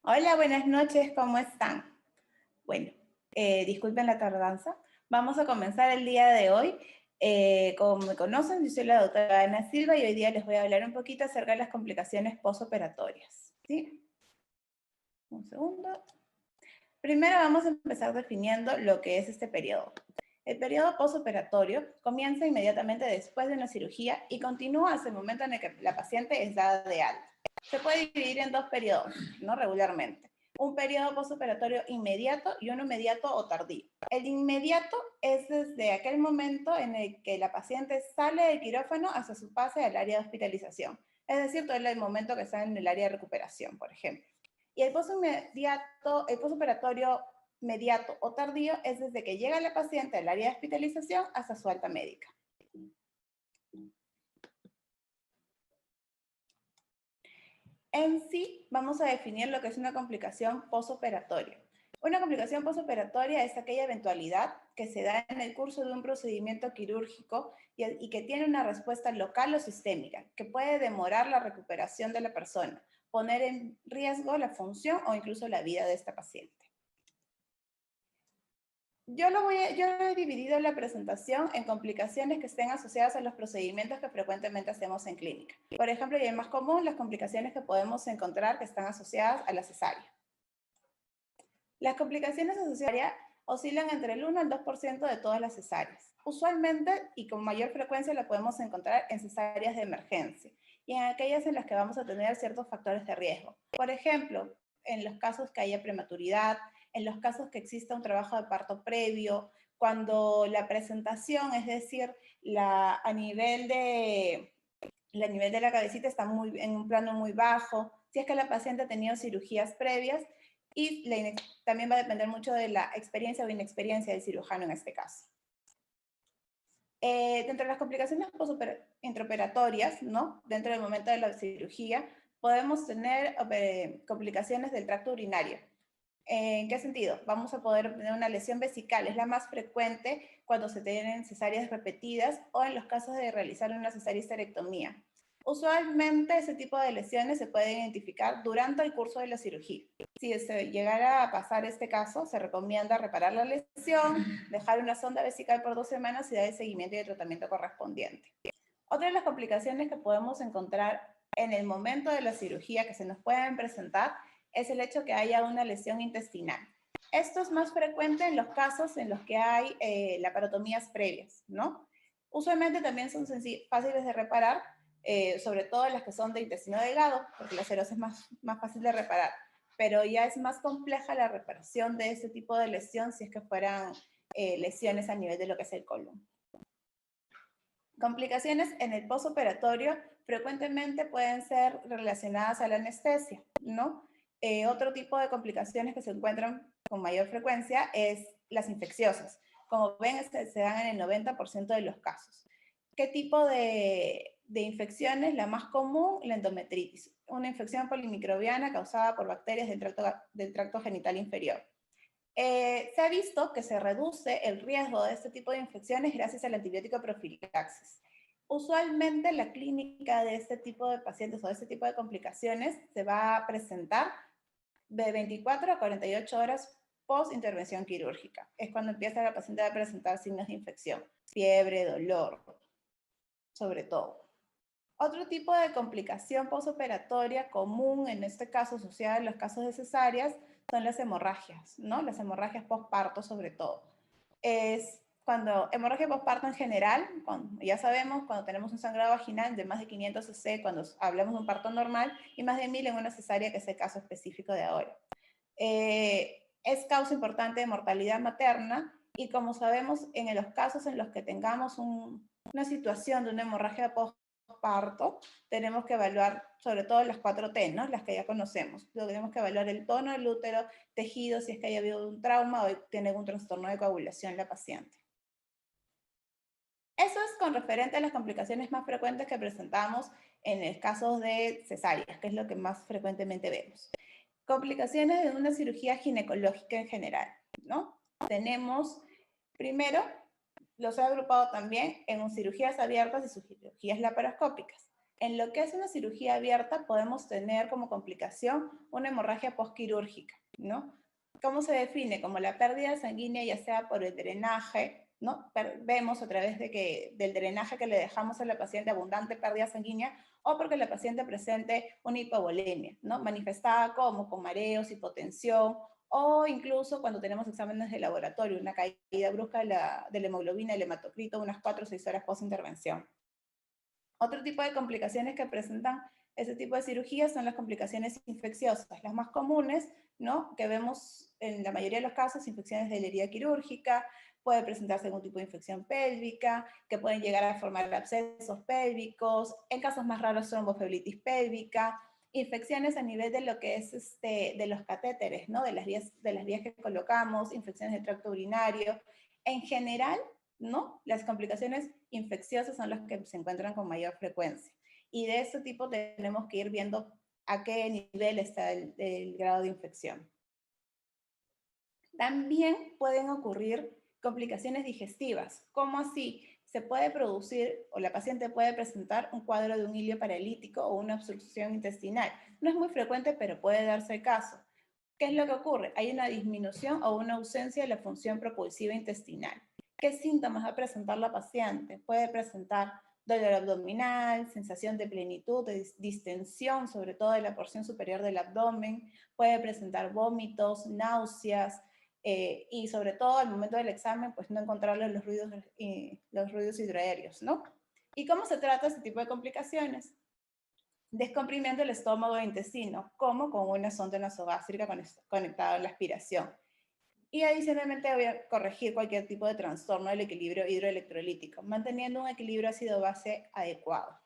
Hola, buenas noches, ¿cómo están? Bueno, disculpen la tardanza. Vamos a comenzar el día de hoy. Como me conocen, yo soy la doctora Ana Silva y hoy día les voy a hablar un poquito acerca de las complicaciones postoperatorias. ¿Sí? Un segundo. Primero vamos a empezar definiendo lo que es este periodo. El periodo postoperatorio comienza inmediatamente después de una cirugía y continúa hasta el momento en el que la paciente es dada de alta. Se puede dividir en dos periodos, ¿no? Regularmente. Un periodo postoperatorio inmediato y uno inmediato o tardío. El inmediato es desde aquel momento en el que la paciente sale del quirófano hasta su pase al área de hospitalización. Es decir, todo el momento que está en el área de recuperación, por ejemplo. Y el postoperatorio inmediato o tardío es desde que llega la paciente al área de hospitalización hasta su alta médica. En sí, vamos a definir lo que es una complicación postoperatoria. Una complicación postoperatoria es aquella eventualidad que se da en el curso de un procedimiento quirúrgico y que tiene una respuesta local o sistémica, que puede demorar la recuperación de la persona, poner en riesgo la función o incluso la vida de esta paciente. Yo he dividido la presentación en complicaciones que estén asociadas a los procedimientos que frecuentemente hacemos en clínica. Por ejemplo, y el más común, las complicaciones que podemos encontrar que están asociadas a la cesárea. Las complicaciones asociadas oscilan entre el 1 al 2% de todas las cesáreas. Usualmente y con mayor frecuencia la podemos encontrar en cesáreas de emergencia y en aquellas en las que vamos a tener ciertos factores de riesgo. Por ejemplo, en los casos que haya prematuridad, en los casos que exista un trabajo de parto previo, cuando la presentación, es decir, a nivel de la cabecita está en un plano muy bajo, si es que la paciente ha tenido cirugías previas, y también va a depender mucho de la experiencia o inexperiencia del cirujano en este caso. Dentro de las complicaciones intraoperatorias, ¿no? Dentro del momento de la cirugía, podemos tener complicaciones del tracto urinario. ¿En qué sentido? Vamos a poder tener una lesión vesical, es la más frecuente cuando se tienen cesáreas repetidas o en los casos de realizar una cesárea-histerectomía. Usualmente ese tipo de lesiones se pueden identificar durante el curso de la cirugía. Si se llegara a pasar este caso, se recomienda reparar la lesión, dejar una sonda vesical por 2 semanas y dar el seguimiento y el tratamiento correspondiente. Otra de las complicaciones que podemos encontrar en el momento de la cirugía que se nos pueden presentar es el hecho que haya una lesión intestinal. Esto es más frecuente en los casos en los que hay laparotomías previas, ¿no? Usualmente también son fáciles de reparar, sobre todo las que son de intestino delgado, porque la cirrosis es más fácil de reparar, pero ya es más compleja la reparación de ese tipo de lesión si es que fueran lesiones a nivel de lo que es el colon. Complicaciones en el postoperatorio frecuentemente pueden ser relacionadas a la anestesia, ¿no? Otro tipo de complicaciones que se encuentran con mayor frecuencia es las infecciosas. Como ven, se dan en el 90% de los casos. ¿Qué tipo de infecciones? La más común, la endometritis, una infección polimicrobiana causada por bacterias del tracto genital inferior. Se ha visto que se reduce el riesgo de este tipo de infecciones gracias al antibiótico profilaxis. Usualmente la clínica de este tipo de pacientes o de este tipo de complicaciones se va a presentar de 24 a 48 horas post intervención quirúrgica. Es cuando empieza la paciente a presentar signos de infección, fiebre, dolor, sobre todo. Otro tipo de complicación postoperatoria común, en este caso asociada a los casos de cesáreas, son las hemorragias, ¿no? Las hemorragias postparto sobre todo. Es cuando hemorragia postparto en general, ya sabemos, cuando tenemos un sangrado vaginal de más de 500 cc, cuando hablamos de un parto normal, y más de 1000 en una cesárea, que es el caso específico de ahora. Es causa importante de mortalidad materna, y como sabemos, en los casos en los que tengamos una situación de una hemorragia postparto, tenemos que evaluar sobre todo las 4T, ¿no? Las que ya conocemos. Tenemos que evaluar el tono del útero, tejido, si es que haya habido un trauma o tiene algún trastorno de coagulación la paciente. Eso es con referente a las complicaciones más frecuentes que presentamos en el caso de cesáreas, que es lo que más frecuentemente vemos. Complicaciones de una cirugía ginecológica en general, ¿no? Tenemos, primero, los he agrupado también en cirugías abiertas y cirugías laparoscópicas. En lo que es una cirugía abierta, podemos tener como complicación una hemorragia postquirúrgica, ¿no? ¿Cómo se define? Como la pérdida sanguínea, ya sea por el drenaje, ¿no? Vemos a través del drenaje que le dejamos a la paciente abundante pérdida sanguínea, o porque la paciente presente una hipovolemia, ¿no? Manifestada como con mareos, hipotensión, o incluso cuando tenemos exámenes de laboratorio, una caída brusca de la hemoglobina, el hematocrito, unas 4 o 6 horas post-intervención. Otro tipo de complicaciones que presentan ese tipo de cirugías son las complicaciones infecciosas. Las más comunes, ¿no? Que vemos en la mayoría de los casos, infecciones de la herida quirúrgica, puede presentarse algún tipo de infección pélvica, que pueden llegar a formar abscesos pélvicos, en casos más raros tromboflebitis pélvica, infecciones a nivel de lo que es de los catéteres, ¿no? De las vías que colocamos, infecciones del tracto urinario. En general, ¿no? Las complicaciones infecciosas son las que se encuentran con mayor frecuencia. Y de ese tipo tenemos que ir viendo a qué nivel está el grado de infección. También pueden ocurrir complicaciones digestivas. ¿Cómo así? Se puede producir o la paciente puede presentar un cuadro de un hilio paralítico o una obstrucción intestinal. No es muy frecuente, pero puede darse el caso. ¿Qué es lo que ocurre? Hay una disminución o una ausencia de la función propulsiva intestinal. ¿Qué síntomas va a presentar la paciente? Puede presentar dolor abdominal, sensación de plenitud, de distensión, sobre todo de la porción superior del abdomen, puede presentar vómitos, náuseas, y sobre todo al momento del examen, pues no encontrarle los ruidos hidroaéreos, ¿no? ¿Y cómo se trata este tipo de complicaciones? Descomprimiendo el estómago e intestino, como con una sonda nasogástrica conectada a la aspiración. Y adicionalmente voy a corregir cualquier tipo de trastorno del equilibrio hidroelectrolítico, manteniendo un equilibrio ácido-base adecuado.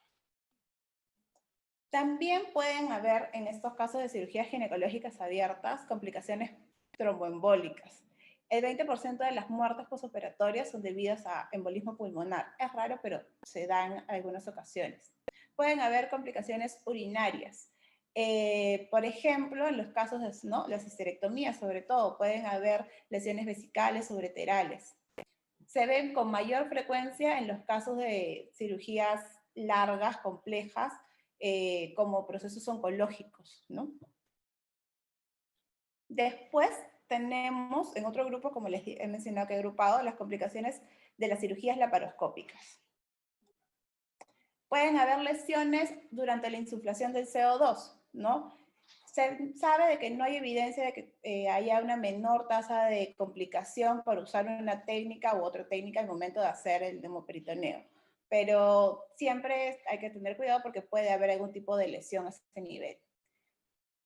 También pueden haber, en estos casos de cirugías ginecológicas abiertas, complicaciones tromboembólicas. El 20% de las muertes posoperatorias son debidas a embolismo pulmonar. Es raro, pero se dan en algunas ocasiones. Pueden haber complicaciones urinarias. Por ejemplo, en los casos de las histerectomías, sobre todo, pueden haber lesiones vesicales o ureterales. Se ven con mayor frecuencia en los casos de cirugías largas, complejas, como procesos oncológicos, ¿no? Después tenemos en otro grupo, como les he mencionado que he agrupado, las complicaciones de las cirugías laparoscópicas. Pueden haber lesiones durante la insuflación del CO2, ¿no? Se sabe de que no hay evidencia de que haya una menor tasa de complicación por usar una técnica u otra técnica al momento de hacer el hemoperitoneo, pero siempre hay que tener cuidado porque puede haber algún tipo de lesión a ese nivel.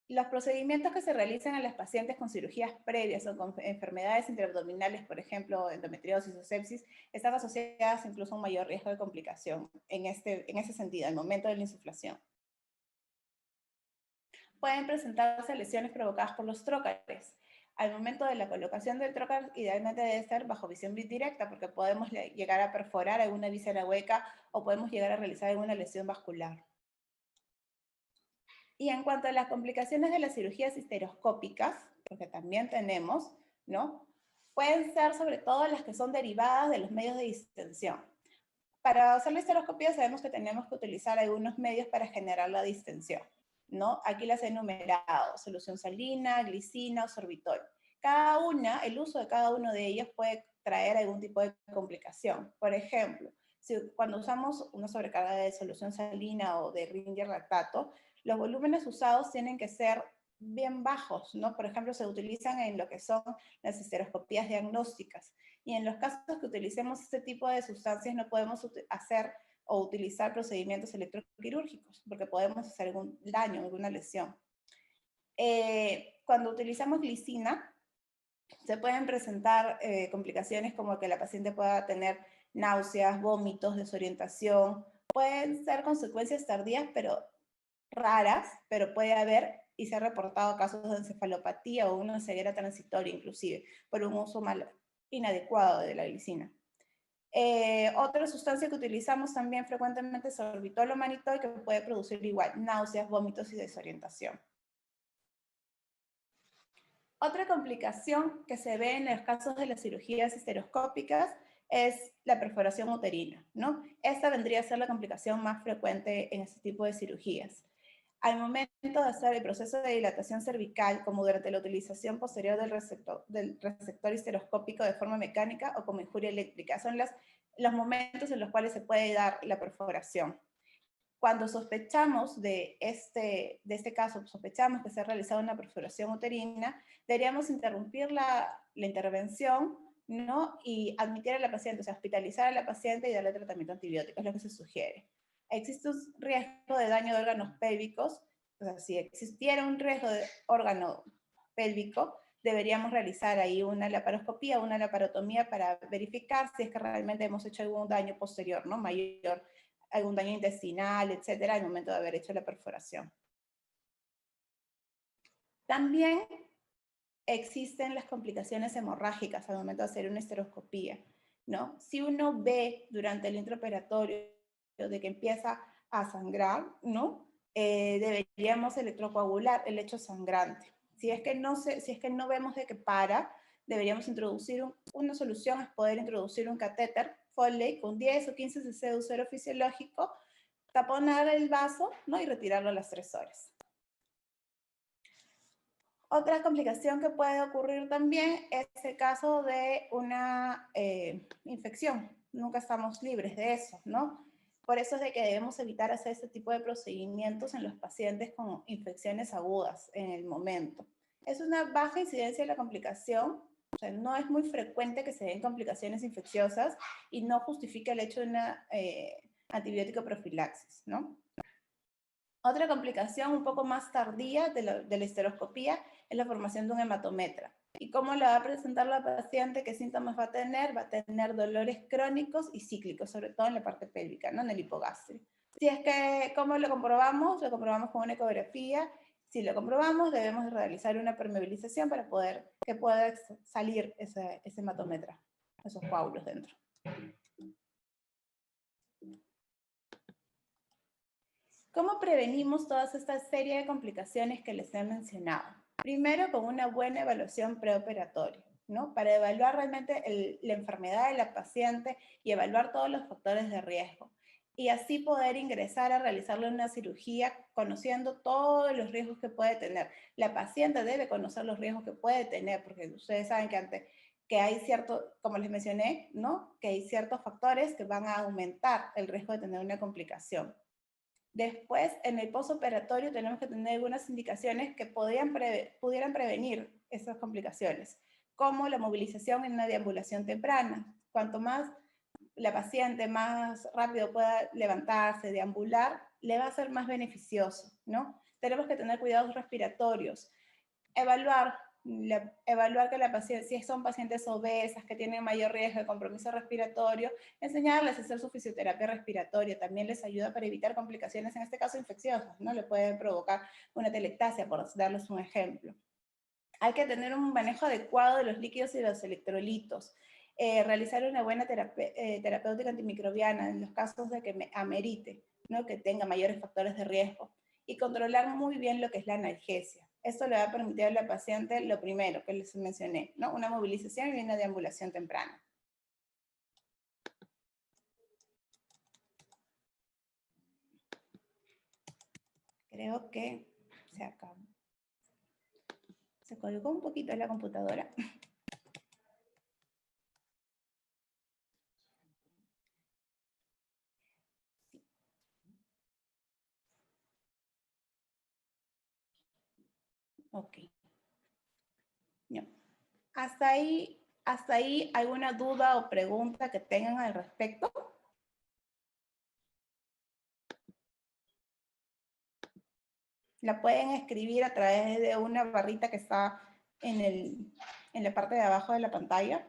Los procedimientos que se realizan en las pacientes con cirugías previas o con enfermedades intraabdominales, por ejemplo, endometriosis o sepsis, están asociadas incluso a un mayor riesgo de complicación en ese sentido, al momento de la insuflación. Pueden presentarse lesiones provocadas por los trócares. Al momento de la colocación del trócar, idealmente debe ser bajo visión directa, porque podemos llegar a perforar alguna víscera hueca o podemos llegar a realizar alguna lesión vascular. Y en cuanto a las complicaciones de las cirugías histeroscópicas, porque también tenemos, ¿no? Pueden ser sobre todo las que son derivadas de los medios de distensión. Para hacer la histeroscopía sabemos que tenemos que utilizar algunos medios para generar la distensión, ¿no? Aquí las he enumerado: solución salina, glicina o sorbitol. El uso de cada uno de ellos puede traer algún tipo de complicación. Por ejemplo, cuando usamos una sobrecarga de solución salina o de Ringer lactato, los volúmenes usados tienen que ser bien bajos, ¿no? Por ejemplo, se utilizan en lo que son las histeroscopías diagnósticas. Y en los casos que utilicemos este tipo de sustancias no podemos hacer o utilizar procedimientos electroquirúrgicos porque podemos hacer algún daño, alguna lesión. Cuando utilizamos glicina, se pueden presentar complicaciones como que la paciente pueda tener náuseas, vómitos, desorientación. Pueden ser consecuencias tardías, pero raras, pero puede haber y se ha reportado casos de encefalopatía o una ceguera transitoria inclusive por un uso inadecuado de la glicina. Otra sustancia que utilizamos también frecuentemente es sorbitol o manitol, que puede producir igual náuseas, vómitos y desorientación. Otra complicación que se ve en los casos de las cirugías histeroscópicas es la perforación uterina, ¿no? Esta vendría a ser la complicación más frecuente en este tipo de cirugías. Al momento de hacer el proceso de dilatación cervical, como durante la utilización posterior del receptor histeroscópico de forma mecánica o como injuria eléctrica, son los momentos en los cuales se puede dar la perforación. Cuando sospechamos de este caso, sospechamos que se ha realizado una perforación uterina, deberíamos interrumpir la intervención, ¿no? Y admitir a la paciente, o sea, hospitalizar a la paciente y darle tratamiento antibiótico, es lo que se sugiere. Existe un riesgo de daño de órganos pélvicos, o sea, si existiera un riesgo de órgano pélvico, deberíamos realizar ahí una laparoscopía, una laparotomía para verificar si es que realmente hemos hecho algún daño posterior, ¿no? Mayor, algún daño intestinal, etcétera, al momento de haber hecho la perforación. También existen las complicaciones hemorrágicas al momento de hacer una histeroscopía, ¿no? Si uno ve durante el intraoperatorio de que empieza a sangrar, ¿no? Deberíamos electrocoagular el lecho sangrante. Si es que no vemos de que para, deberíamos introducir una solución, es poder introducir un catéter Foley con 10 o 15 cc de suero fisiológico, taponar el vaso, ¿no? Y retirarlo a las 3 horas. Otra complicación que puede ocurrir también es el caso de una infección. Nunca estamos libres de eso, ¿no? Por eso es de que debemos evitar hacer este tipo de procedimientos en los pacientes con infecciones agudas en el momento. Es una baja incidencia de la complicación, o sea, no es muy frecuente que se den complicaciones infecciosas y no justifica el hecho de una antibiótico profilaxis, ¿no? Otra complicación un poco más tardía de la histeroscopía es la formación de un hematometra. ¿Y cómo lo va a presentar la paciente? ¿Qué síntomas va a tener? Va a tener dolores crónicos y cíclicos, sobre todo en la parte pélvica, ¿no? En el hipogastrio. Si es que, ¿cómo lo comprobamos? Lo comprobamos con una ecografía. Si lo comprobamos, debemos realizar una permeabilización para que pueda salir ese hematometra, esos coágulos dentro. ¿Cómo prevenimos todas estas serie de complicaciones que les he mencionado? Primero, con una buena evaluación preoperatoria, ¿no? Para evaluar realmente la enfermedad de la paciente y evaluar todos los factores de riesgo. Y así poder ingresar a realizarle una cirugía conociendo todos los riesgos que puede tener. La paciente debe conocer los riesgos que puede tener, porque ustedes saben que hay como les mencioné, ¿no? Que hay ciertos factores que van a aumentar el riesgo de tener una complicación. Después, en el postoperatorio tenemos que tener algunas indicaciones que pudieran prevenir esas complicaciones, como la movilización en una deambulación temprana. Cuanto más la paciente más rápido pueda levantarse, deambular, le va a ser más beneficioso, ¿no? Tenemos que tener cuidados respiratorios, evaluar que la paciente, si son pacientes obesas que tienen mayor riesgo de compromiso respiratorio, enseñarles a hacer su fisioterapia respiratoria, también les ayuda para evitar complicaciones, en este caso infecciosas, ¿no? Le puede provocar una telectasia, por darles un ejemplo. Hay que tener un manejo adecuado de los líquidos y los electrolitos, realizar una buena terapéutica antimicrobiana en los casos de que amerite, ¿no? Que tenga mayores factores de riesgo, y controlar muy bien lo que es la analgesia. Esto le va a permitir a la paciente lo primero que les mencioné, ¿no? Una movilización y una deambulación temprana. Creo que se acabó. Se colgó un poquito la computadora. Ok. No. Hasta ahí, ¿alguna duda o pregunta que tengan al respecto? La pueden escribir a través de una barrita que está en la parte de abajo de la pantalla.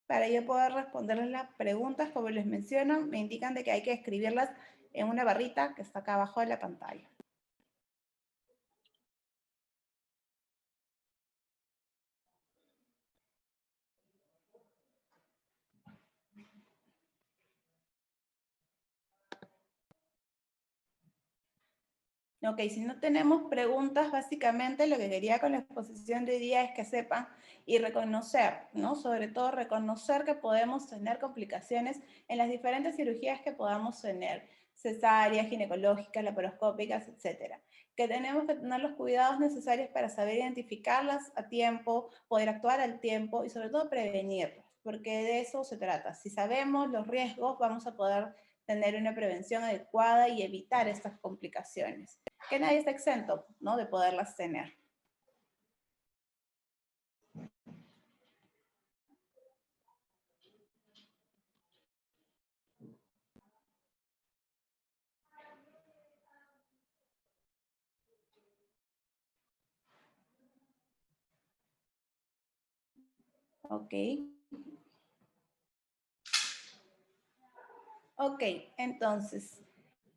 Para yo poder responderles las preguntas, como les menciono, me indican de que hay que escribirlas en una barrita que está acá abajo de la pantalla. Ok, si no tenemos preguntas, básicamente lo que quería con la exposición de hoy día es que sepan y reconocer, ¿no? Sobre todo reconocer que podemos tener complicaciones en las diferentes cirugías que podamos tener, cesáreas, ginecológicas, laparoscópicas, etcétera. Que tenemos que tener los cuidados necesarios para saber identificarlas a tiempo, poder actuar al tiempo y sobre todo prevenirlas, porque de eso se trata. Si sabemos los riesgos, vamos a poder tener una prevención adecuada y evitar estas complicaciones que nadie está exento, ¿no?, de poderlas tener. Ok. Ok, entonces,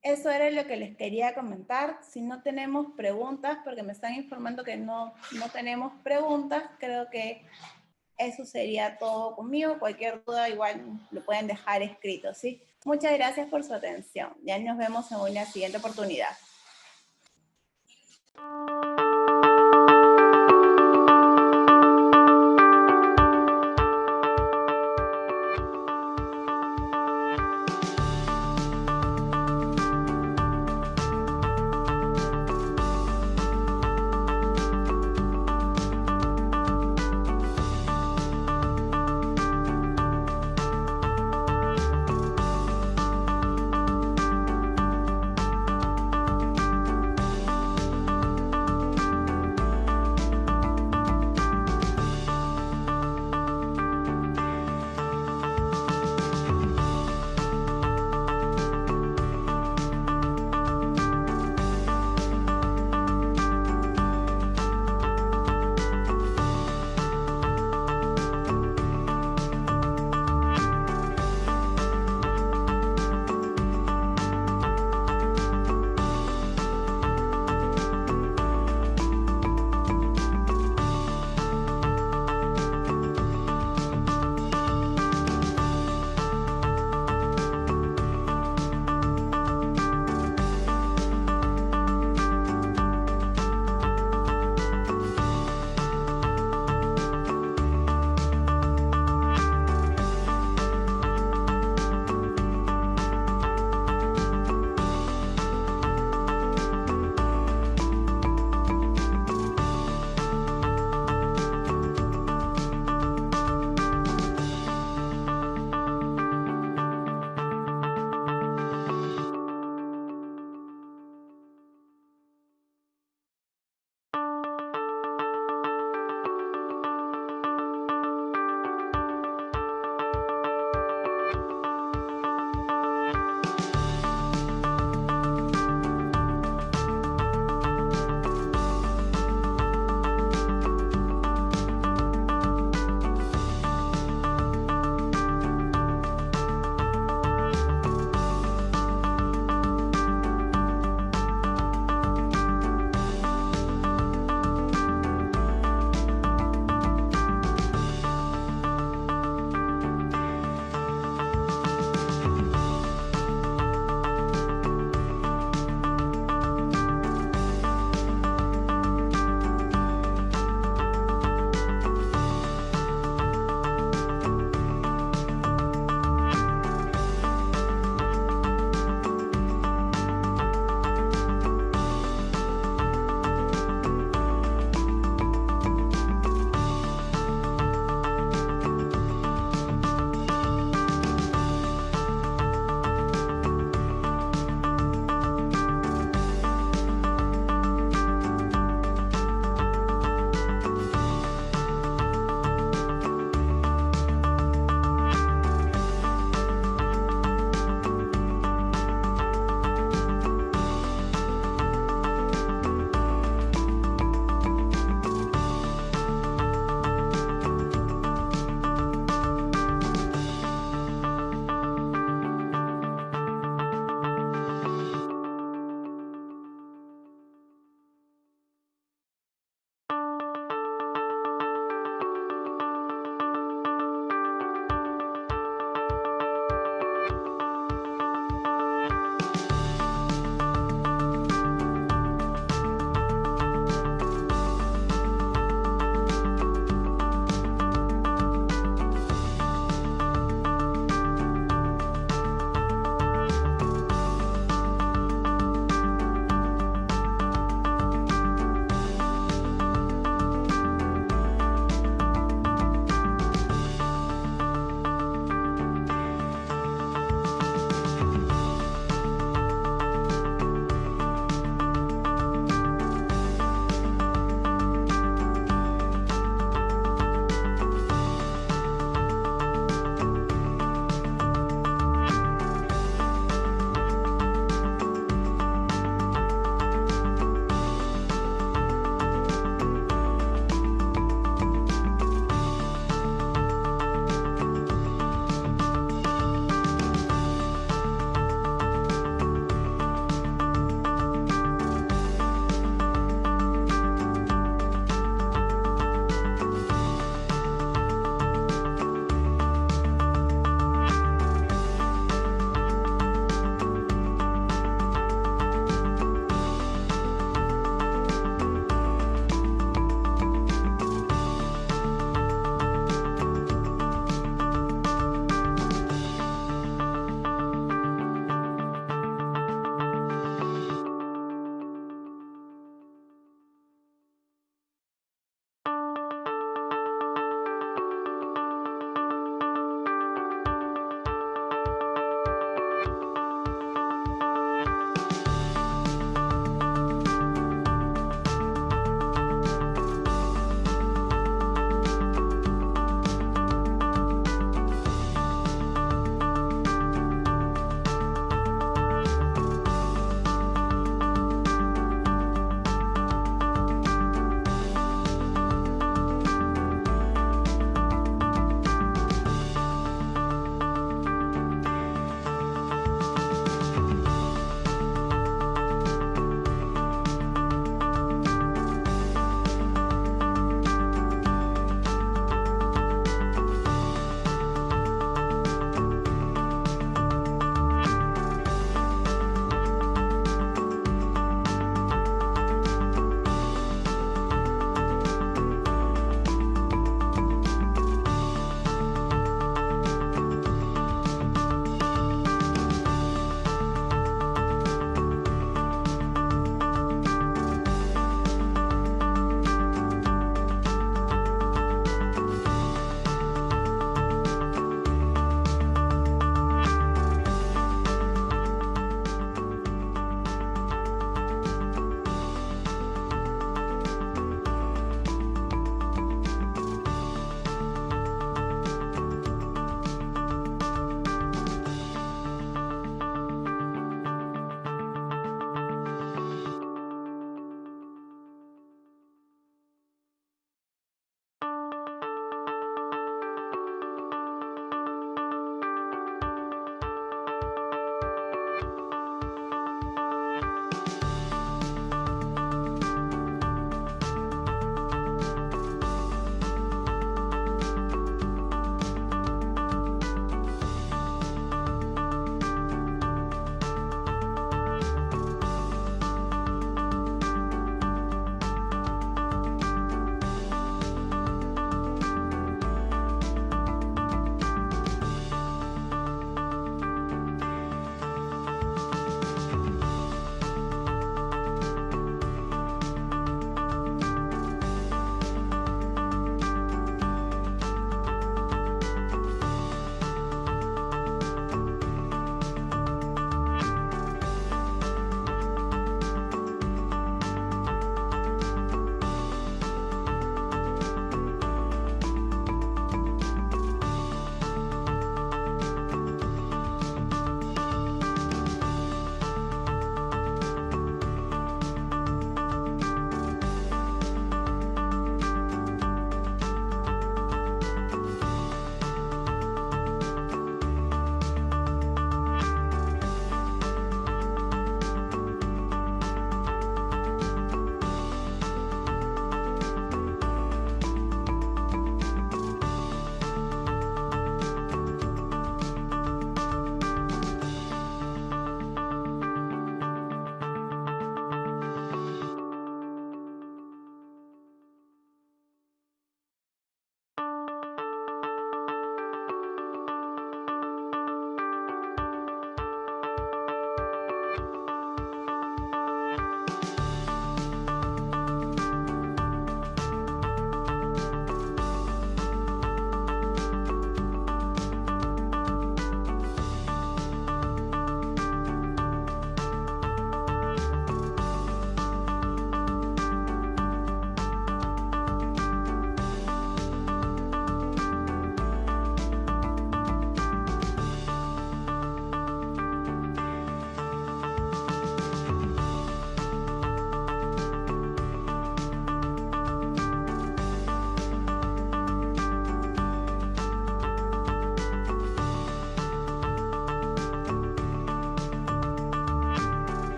eso era lo que les quería comentar. Si no tenemos preguntas, porque me están informando que no tenemos preguntas, creo que eso sería todo conmigo. Cualquier duda igual lo pueden dejar escrito, ¿sí? Muchas gracias por su atención. Ya nos vemos en una siguiente oportunidad.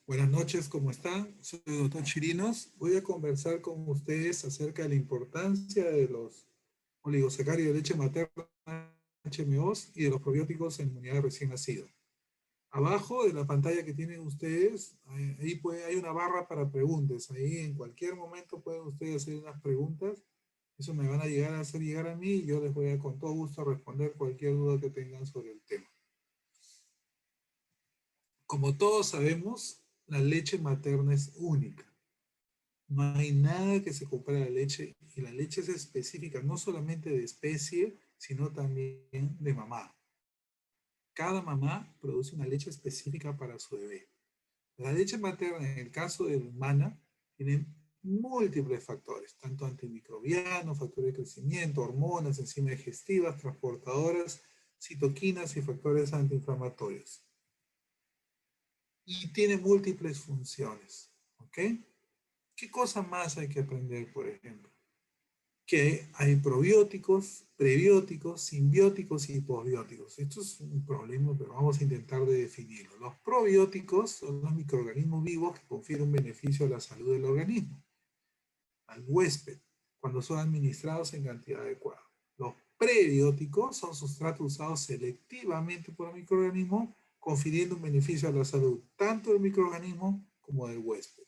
Buenas noches, ¿cómo están? Soy el doctor Chirinos. Voy a conversar con ustedes acerca de la importancia de los oligosacáridos de leche materna, HMOs, y de los probióticos en inmunidad de recién nacido. Abajo de la pantalla que tienen ustedes, hay una barra para preguntas. Ahí en cualquier momento pueden ustedes hacer unas preguntas. Eso me van a llegar a hacer llegar a mí y yo les voy a con todo gusto responder cualquier duda que tengan sobre el tema. Como todos sabemos, la leche materna es única. No hay nada que se compare a la leche, y la leche es específica no solamente de especie, sino también de mamá. Cada mamá produce una leche específica para su bebé. La leche materna, en el caso de la humana, tiene múltiples factores, tanto antimicrobianos, factores de crecimiento, hormonas, enzimas digestivas, transportadoras, citoquinas y factores antiinflamatorios. Y tiene múltiples funciones. ¿Ok? ¿Qué cosa más hay que aprender, por ejemplo? Que hay probióticos, prebióticos, simbióticos y posbióticos. Esto es un problema, pero vamos a intentar de definirlo. Los probióticos son los microorganismos vivos que confieren un beneficio a la salud del organismo, al huésped, cuando son administrados en cantidad adecuada. Los prebióticos son sustratos usados selectivamente por el microorganismo, confiriendo un beneficio a la salud tanto del microorganismo como del huésped.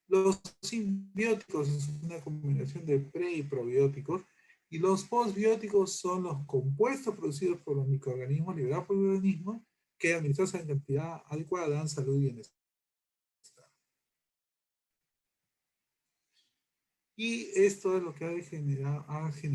Los simbióticos es una combinación de pre y probióticos, y los postbióticos son los compuestos producidos por los microorganismos, liberados por el organismo, que administrados en cantidad adecuada dan salud y bienestar. Y esto es lo que ha generado que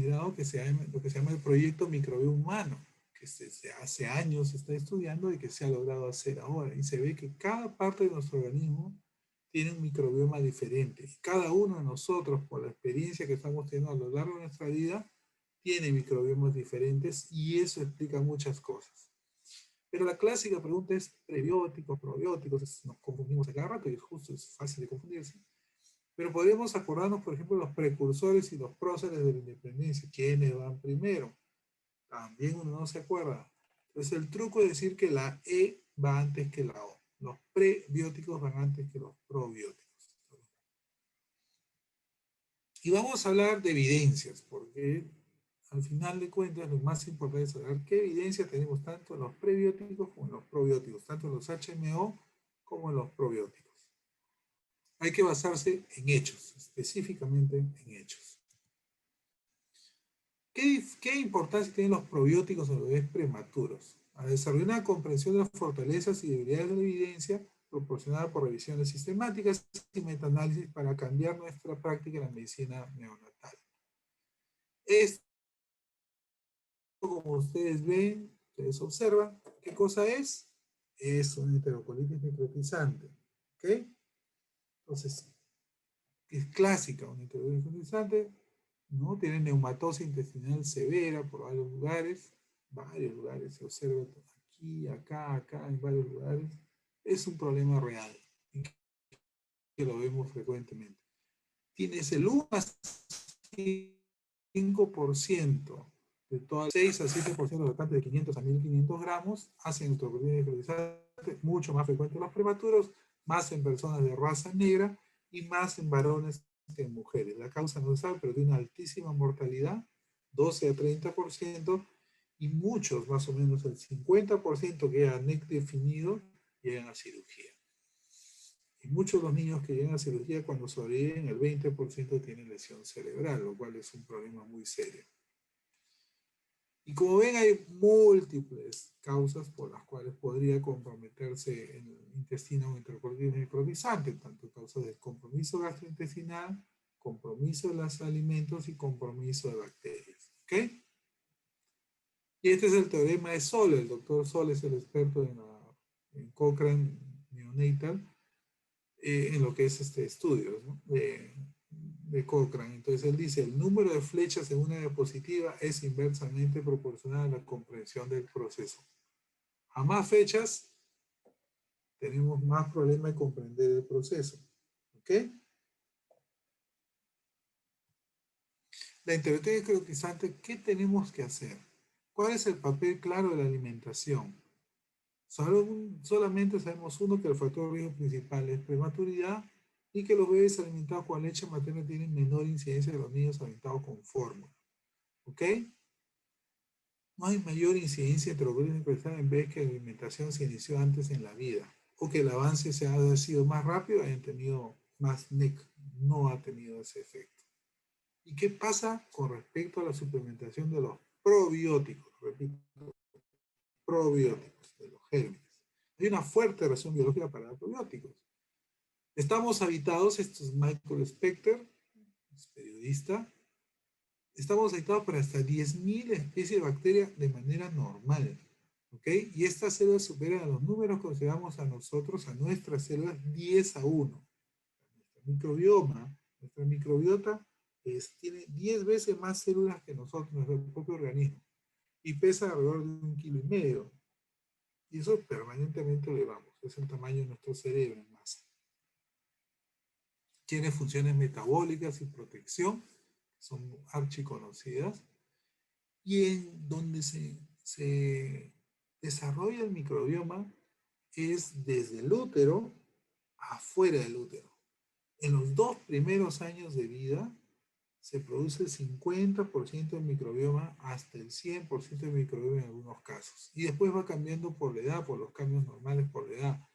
lo que se llama el proyecto microbioma humano, que desde hace años se está estudiando y que se ha logrado hacer ahora. Y se ve que cada parte de nuestro organismo tiene un microbioma diferente. Y cada uno de nosotros, por la experiencia que estamos teniendo a lo largo de nuestra vida, tiene microbiomas diferentes, y eso explica muchas cosas. Pero la clásica pregunta es prebióticos, probióticos, nos confundimos a cada rato y justo es fácil de confundirse. Pero podríamos acordarnos, por ejemplo, de los precursores y los próceres de la independencia. ¿Quiénes van primero? También uno no se acuerda. Entonces el truco es decir que la E va antes que la O. Los prebióticos van antes que los probióticos. Y vamos a hablar de evidencias, porque al final de cuentas lo más importante es saber qué evidencia tenemos tanto en los prebióticos como en los probióticos, tanto en los HMO como en los probióticos. Hay que basarse en hechos, específicamente en hechos. ¿Qué importancia tienen los probióticos en los bebés prematuros? Al desarrollar una comprensión de las fortalezas y debilidades de la evidencia proporcionada por revisiones sistemáticas y metaanálisis para cambiar nuestra práctica en la medicina neonatal. Esto, como ustedes ven, ustedes observan, ¿qué cosa es? Es una enterocolitis necrotizante. ¿Ok? Entonces, es clásica una enterocolitis necrotizante, ¿no? Tiene neumatosis intestinal severa por varios lugares, se observa aquí, acá, en varios lugares. Es un problema real, que lo vemos frecuentemente. Tienes el 1 a 5% de todo el 6 a 7% de los habitantes de 500 a 1500 gramos hacen enterocolitis necrotizante, mucho más frecuente en los prematuros, más en personas de raza negra y más en varones que en mujeres. La causa no se sabe, pero tiene una altísima mortalidad, 12 a 30%, y muchos, más o menos el 50% que ya NEC definido, llegan a cirugía. Y muchos de los niños que llegan a cirugía, cuando sobreviven, el 20% tienen lesión cerebral, lo cual es un problema muy serio. Y como ven, hay múltiples causas por las cuales podría comprometerse el intestino enterocolitis necrotizante, tanto causas del compromiso gastrointestinal, compromiso de los alimentos y compromiso de bacterias. ¿Ok? Y este es el teorema de Sol. El doctor Sol es el experto en Cochrane Neonatal, en lo que es este estudio, ¿no? de Cochrane. Entonces él dice, el número de flechas en una diapositiva es inversamente proporcional a la comprensión del proceso. A más fechas, tenemos más problema de comprender el proceso. ¿Ok? La enterocolitis necrotizante, ¿qué tenemos que hacer? ¿Cuál es el papel claro de la alimentación? Solamente sabemos uno, que el factor de riesgo principal es prematuridad y que los bebés alimentados con leche materna tienen menor incidencia de los niños alimentados con fórmula. ¿Ok? No hay mayor incidencia entre los bebés presentes en vez que la alimentación se inició antes en la vida, o que el avance se ha sido más rápido, hayan tenido más NEC. No ha tenido ese efecto. ¿Y qué pasa con respecto a la suplementación de los probióticos? Repito, probióticos, de los gérmenes. Hay una fuerte razón biológica para los probióticos. Estamos habitados, esto es Michael Specter, es periodista, estamos habitados por hasta 10.000 especies de bacterias de manera normal. ¿Ok? Y estas células superan a los números que consideramos a nosotros, a nuestras células, 10 a 1. Nuestro microbioma, nuestra microbiota, tiene 10 veces más células que nosotros, nuestro propio organismo. Y pesa alrededor de 1,5 kilos. Y eso permanentemente lo llevamos. Es el tamaño de nuestro cerebro en masa. Tiene funciones metabólicas y protección, son archiconocidas. Y en donde se desarrolla el microbioma es desde el útero afuera del útero. En los 2 primeros años de vida se produce el 50% del microbioma hasta el 100% del microbioma en algunos casos. Y después va cambiando por la edad, por los cambios normales por la edad.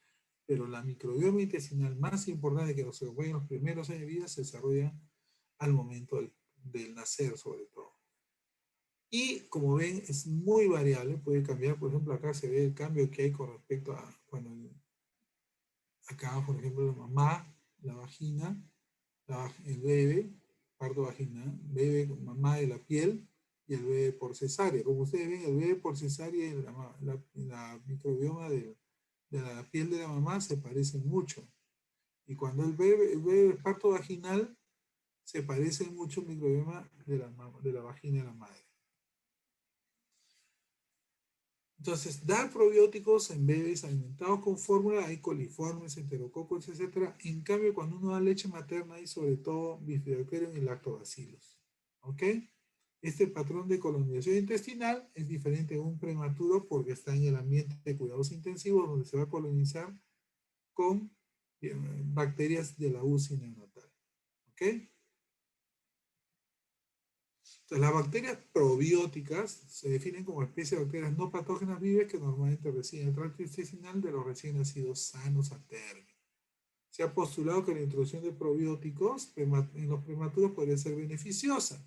Pero la microbioma intestinal más importante que nos ocurre en los primeros años de vida se desarrolla al momento del nacer, sobre todo. Y como ven, es muy variable, puede cambiar. Por ejemplo, acá se ve el cambio que hay con respecto a cuando acá, por ejemplo, la mamá, la vagina, el bebé, parto vaginal, bebé, mamá de la piel y el bebé por cesárea. Como ustedes ven, el bebé por cesárea y la microbioma de la piel de la mamá se parecen mucho. Y cuando el bebé parto vaginal, se parece mucho el microbioma de la vagina de la madre. Entonces, dar probióticos en bebés alimentados con fórmula, hay coliformes, enterococos, etc. En cambio, cuando uno da leche materna, hay sobre todo bifidobacterium y lactobacillus. ¿Ok? Este patrón de colonización intestinal es diferente en un prematuro porque está en el ambiente de cuidados intensivos donde se va a colonizar con bacterias de la UCI neonatal. ¿Ok? Entonces, las bacterias probióticas se definen como especies de bacterias no patógenas vivas que normalmente residen en el tracto intestinal de los recién nacidos sanos a término. Se ha postulado que la introducción de probióticos en los prematuros podría ser beneficiosa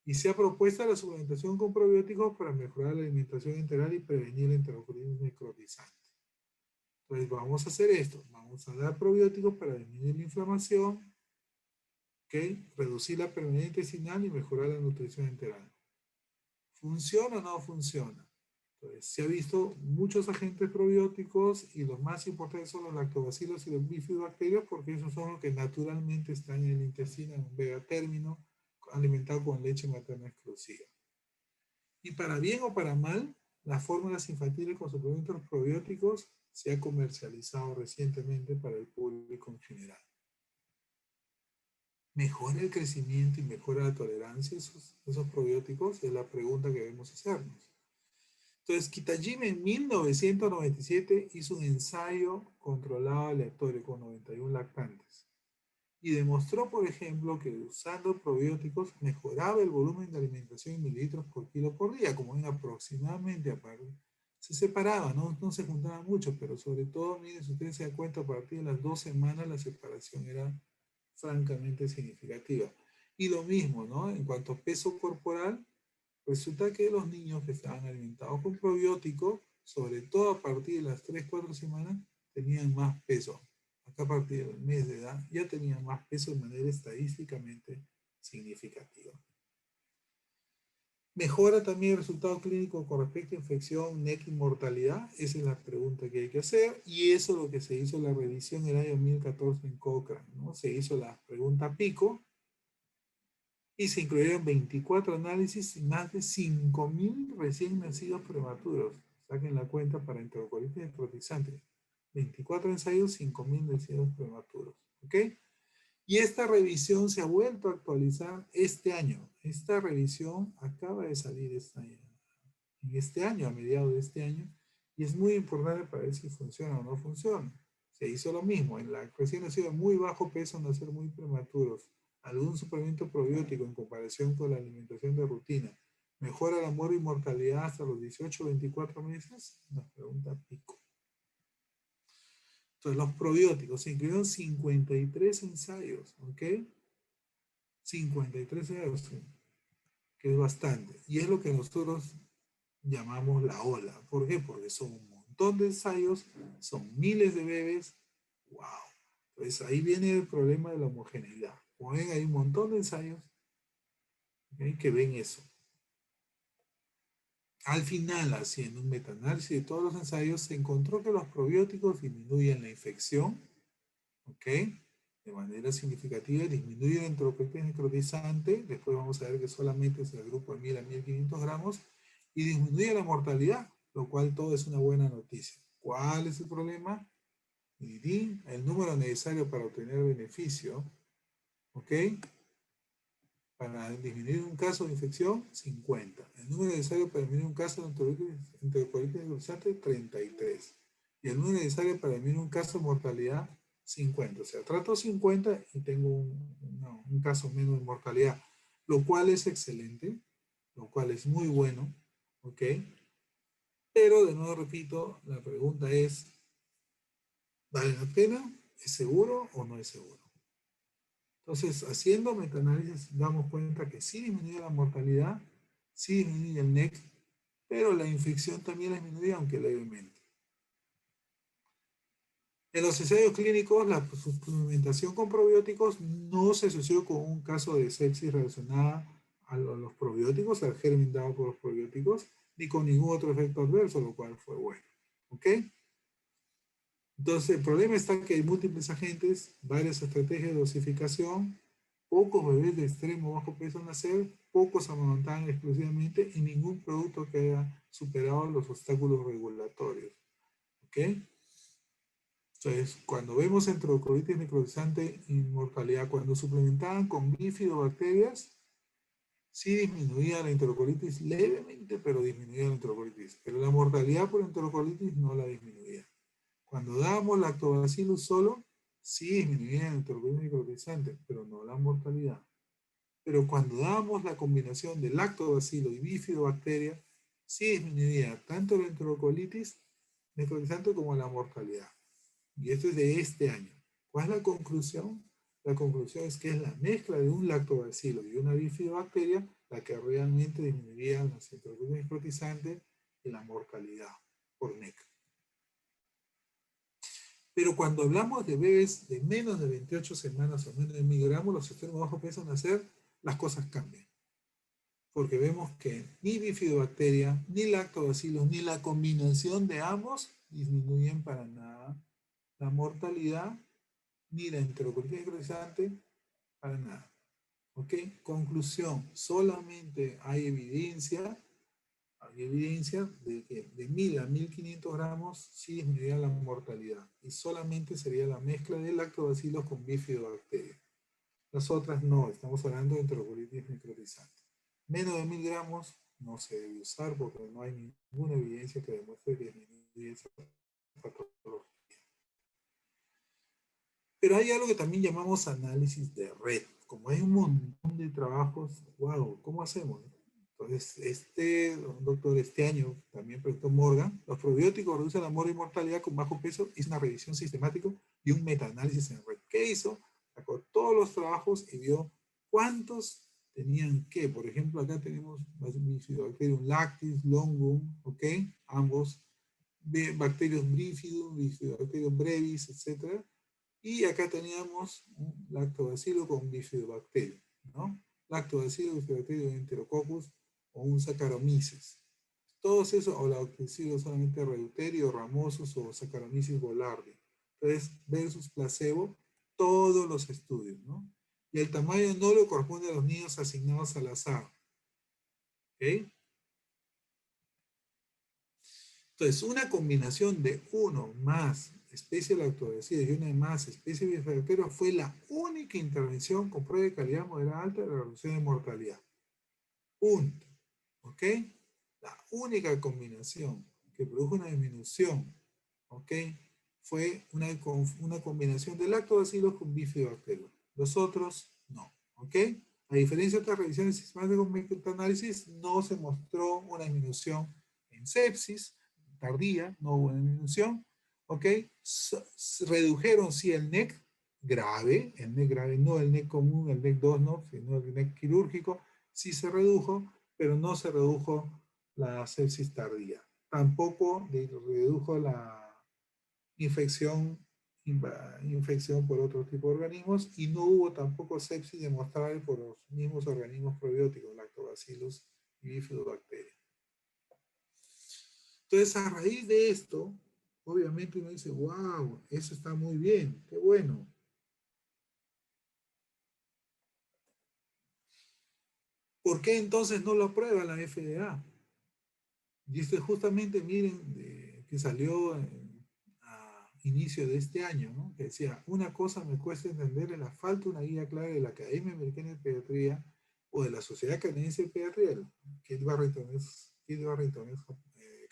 y se ha propuesto la suplementación con probióticos para mejorar la alimentación enteral y prevenir la enterocolitis necrotizante. Entonces vamos a hacer esto, vamos a dar probióticos para disminuir la inflamación, ¿okay? Reducir la permeabilidad intestinal y mejorar la nutrición enteral. ¿Funciona o no funciona? Entonces, se ha visto muchos agentes probióticos y los más importantes son los lactobacilos y los bifidobacterios porque esos son los que naturalmente están en el intestino en un bebé a término alimentado con leche materna exclusiva. Y para bien o para mal, las fórmulas infantiles con suplementos probióticos se ha comercializado recientemente para el público en general. ¿Mejora el crecimiento y mejora la tolerancia esos probióticos? Es la pregunta que debemos hacernos. Entonces, Kitajime en 1997 hizo un ensayo controlado aleatorio con 91 lactantes y demostró, por ejemplo, que usando probióticos mejoraba el volumen de alimentación en mililitros por kilo por día, como en aproximadamente, se separaba, no se juntaban mucho, pero sobre todo, miren, si ustedes se dan cuenta, a partir de las 2 semanas la separación era francamente significativa. Y lo mismo, ¿no? En cuanto a peso corporal, resulta que los niños que estaban alimentados con probióticos, sobre todo a partir de las 3-4 semanas, tenían más peso. Acá a partir del mes de edad ya tenían más peso de manera estadísticamente significativa. ¿Mejora también el resultado clínico con respecto a infección, NEC y mortalidad? Esa es la pregunta que hay que hacer. Y eso es lo que se hizo en la revisión en el año 2014 en Cochrane, ¿no? Se hizo la pregunta PICO y se incluyeron 24 análisis y más de 5.000 recién nacidos prematuros. Saquen la cuenta para enterocolitis necrotizante. 24 ensayos, 5.000 nacidos prematuros. ¿Ok? Y esta revisión se ha vuelto a actualizar este año. Esta revisión acaba de salir en este año, a mediados de este año, Y es muy importante para ver si funciona o no funciona. Se hizo lo mismo. En la recién nacido de muy bajo peso, nacer muy prematuros. Algún suplemento probiótico en comparación con la alimentación de rutina. ¿Mejora la muerte y mortalidad hasta los 18 o 24 meses? Una pregunta pico. Entonces, los probióticos se incluyeron 53 ensayos, ¿ok? 53 ensayos, que es bastante. Y es lo que nosotros llamamos la ola. ¿Por qué? Porque son un montón de ensayos, son miles de bebés. ¡Wow! Pues ahí viene el problema de la homogeneidad. Como ven, hay un montón de ensayos, ¿okay?, que ven eso. Al final, haciendo un metaanálisis de todos los ensayos, se encontró que los probióticos disminuyen la infección, ¿ok?, de manera significativa, disminuye el enterocolitis necrotizante, después vamos a ver que solamente es el grupo de 1000 a 1500 gramos, y disminuye la mortalidad, lo cual todo es una buena noticia. ¿Cuál es el problema? El número necesario para obtener beneficio, ¿ok?, para disminuir un caso de infección, 50. El número necesario para disminuir un caso de enterocolitis necrotizante, 33. Y el número necesario para disminuir un caso de mortalidad, 50. O sea, trato 50 y tengo un caso menos de mortalidad, lo cual es excelente, lo cual es muy bueno, ¿ok? Pero, de nuevo repito, la pregunta es, ¿vale la pena? ¿Es seguro o no es seguro? Entonces, haciendo metaanálisis, damos cuenta que sí disminuye la mortalidad, sí disminuye el NEC, pero la infección también disminuye, aunque levemente. En los ensayos clínicos, la suplementación con probióticos no se asoció con un caso de sepsis relacionada a los probióticos, al germen dado por los probióticos, ni con ningún otro efecto adverso, lo cual fue bueno. ¿Ok? Entonces, el problema está que hay múltiples agentes, varias estrategias de dosificación, pocos bebés de extremo bajo peso al nacer, pocos amamantaban exclusivamente y ningún producto que haya superado los obstáculos regulatorios. ¿Ok? Entonces, cuando vemos enterocolitis necrotizante y mortalidad, cuando suplementaban con bifidobacterias, sí disminuía la enterocolitis levemente, pero disminuía la enterocolitis. Pero la mortalidad por enterocolitis no la disminuía. Cuando dábamos lactobacillus solo, sí disminuía el enterocolitis necrotizante, pero no la mortalidad. Pero cuando dábamos la combinación de lactobacilo y bifidobacteria, sí disminuía tanto la enterocolitis necrotizante como la mortalidad. Y esto es de este año. ¿Cuál es la conclusión? La conclusión es que es la mezcla de un lactobacilo y una bifidobacteria la que realmente disminuía la enterocolitis necrotizante y la mortalidad por NEC. Pero cuando hablamos de bebés de menos de 28 semanas o menos de 1000 gramos, los extremos bajo peso al nacer, las cosas cambian. Porque vemos que ni bifidobacteria, ni lactobacilos, ni la combinación de ambos disminuyen para nada la mortalidad, ni la enterocolitis necrotizante, para nada. ¿Ok? Conclusión, solamente hay evidencia de que de 1000 a 1500 gramos sí disminuiría la mortalidad y solamente sería la mezcla de lactobacilos con bifidobacterias. Las otras no, estamos hablando de enterocolitis necrotizante. Menos de 1000 gramos no se debe usar porque no hay ninguna evidencia que demuestre que disminuye esa patología. Pero hay algo que también llamamos análisis de red. Como hay un montón de trabajos, wow, ¿cómo hacemos? Entonces, doctor este año también preguntó Morgan, los probióticos reducen la muerte y mortalidad con bajo peso, hizo una revisión sistemática y un metaanálisis en red. ¿Qué hizo? Sacó todos los trabajos y vio cuántos tenían qué. Por ejemplo, acá tenemos Bifidobacterium lactis, longum, ¿ok? Ambos. Bacterium bifidum, Bifidobacterium brevis, etc. Y acá teníamos un lactobacilo con bifidobacterium, ¿no? Lactobacilo, bifidobacterium enterococcus o un Saccharomyces. Todos esos, o lactobacilo solamente Reuterio, ramosus o Saccharomyces boulardii. Entonces, versus placebo, todos los estudios, ¿no? Y el tamaño no le corresponde a los niños asignados al azar. ¿Ok? Entonces, una combinación de uno más especie lactobacillus y una más especie de bifidobacteria fue la única intervención con prueba de calidad moderada alta de la reducción de mortalidad. Punto. ¿Ok? La única combinación. ¿Ok? que produjo una disminución, ¿ok? Fue una combinación de lactobacilos con bifidobacterium. Los otros, no, ¿ok? A diferencia de otras revisiones sistemáticas con metaanálisis, no se mostró una disminución en sepsis tardía, no hubo una disminución, ¿ok? Redujeron, sí, el NEC grave, no el NEC común, el NEC 2 no, sino el NEC quirúrgico, sí se redujo, pero no se redujo la sepsis tardía. Tampoco redujo la infección por otro tipo de organismos y no hubo tampoco sepsis demostrable por los mismos organismos probióticos, lactobacillus y bifidobacterias. Entonces, a raíz de esto, obviamente uno dice, wow, eso está muy bien, qué bueno. ¿Por qué entonces no lo aprueba la FDA? Y esto es justamente, miren, que salió a inicio de este año, ¿no? Que decía, una cosa me cuesta entender, la falta de una guía clara de la Academia Americana de Pediatría o de la Sociedad Canadiense de Pediatría, Keith Barrington es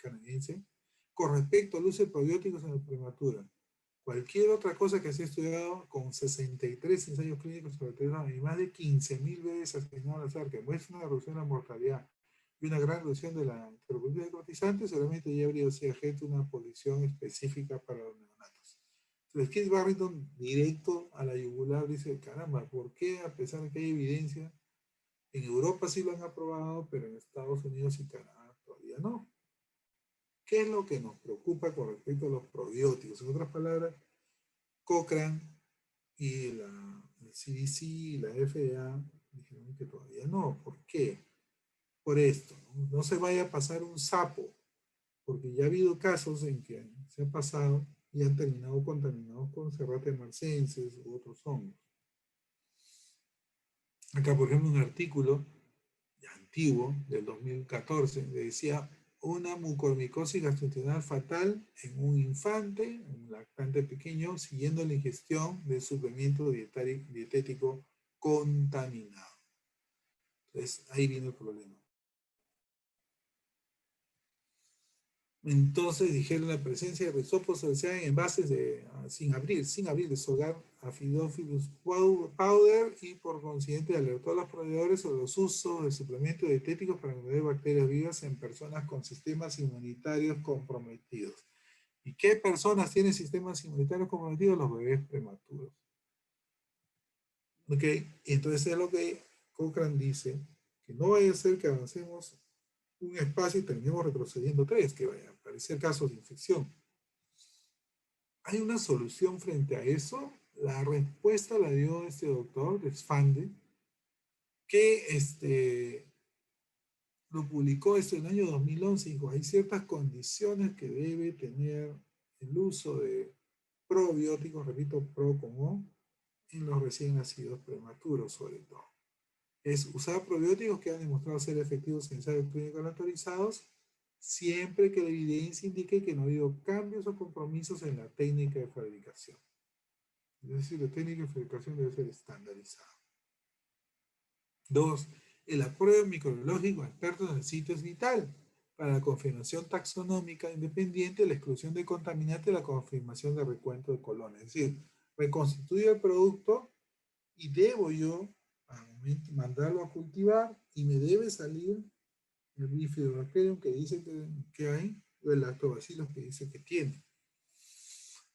canadiense, con respecto al uso de probióticos en la prematura. Cualquier otra cosa que se ha estudiado con 63 ensayos clínicos sobre teléfono y más de 15.000 bebés asignados al azar, que muestra una reducción de la mortalidad y una gran reducción de la interrupción de cotizantes, seguramente ya habría sido gente una posición específica para los neonatos. Entonces, Keith Barrington, directo a la yugular, dice, caramba, ¿por qué a pesar de que hay evidencia, en Europa sí lo han aprobado, pero en Estados Unidos y Canadá todavía no? ¿Qué es lo que nos preocupa con respecto a los probióticos? En otras palabras, Cochrane y el CDC y la FDA dijeron que todavía no. ¿Por qué? Por esto. No se vaya a pasar un sapo, porque ya ha habido casos en que se ha pasado y han terminado contaminados con Serratia marcensis u otros hongos. Acá, por ejemplo, un artículo antiguo del 2014 decía una mucormicosis gastrointestinal fatal en un infante, un lactante pequeño, siguiendo la ingestión de suplemento dietético contaminado. Entonces, ahí viene el problema. Entonces dijeron la presencia de risopos en envases sin abrir, de Sogar Acidophilus powder y por consiguiente alertó a los proveedores sobre los usos de suplementos dietéticos para combatir bacterias vivas en personas con sistemas inmunitarios comprometidos. ¿Y qué personas tienen sistemas inmunitarios comprometidos? Los bebés prematuros. ¿Ok? Y entonces es lo que Cochrane dice, que no vaya a ser que avancemos un espacio y terminemos retrocediendo 3, que vayan a aparecer casos de infección. ¿Hay una solución frente a eso? La respuesta la dio este doctor de Sfande, que lo publicó en el año 2011 y dijo, hay ciertas condiciones que debe tener el uso de probióticos, repito, pro con O, en los recién nacidos prematuros sobre todo. Es usar probióticos que han demostrado ser efectivos en ensayos clínicos autorizados, siempre que la evidencia indique que no ha habido cambios o compromisos en la técnica de fabricación. Es decir, la técnica de fabricación debe ser estandarizada. 2. El acuerdo microbiológico experto en el sitio es vital para la confirmación taxonómica independiente, la exclusión de contaminantes y la confirmación de recuento de colones. Es decir, reconstituye el producto y debo yo mandarlo a cultivar y me debe salir el bifidobacterium que dice que hay, o el lactobacillus que dice que tiene.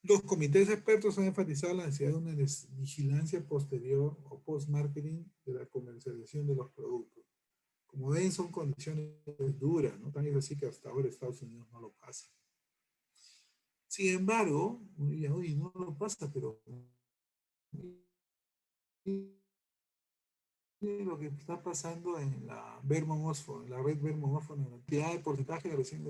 Los comités expertos han enfatizado la necesidad de una vigilancia posterior o post-marketing de la comercialización de los productos. Como ven, son condiciones duras, ¿no? Tan es así que hasta ahora Estados Unidos no lo pasa. Sin embargo, oye, no lo pasa, pero lo que está pasando en la Vermont Oxford, en la red Vermont Oxford, en la cantidad de porcentaje de recién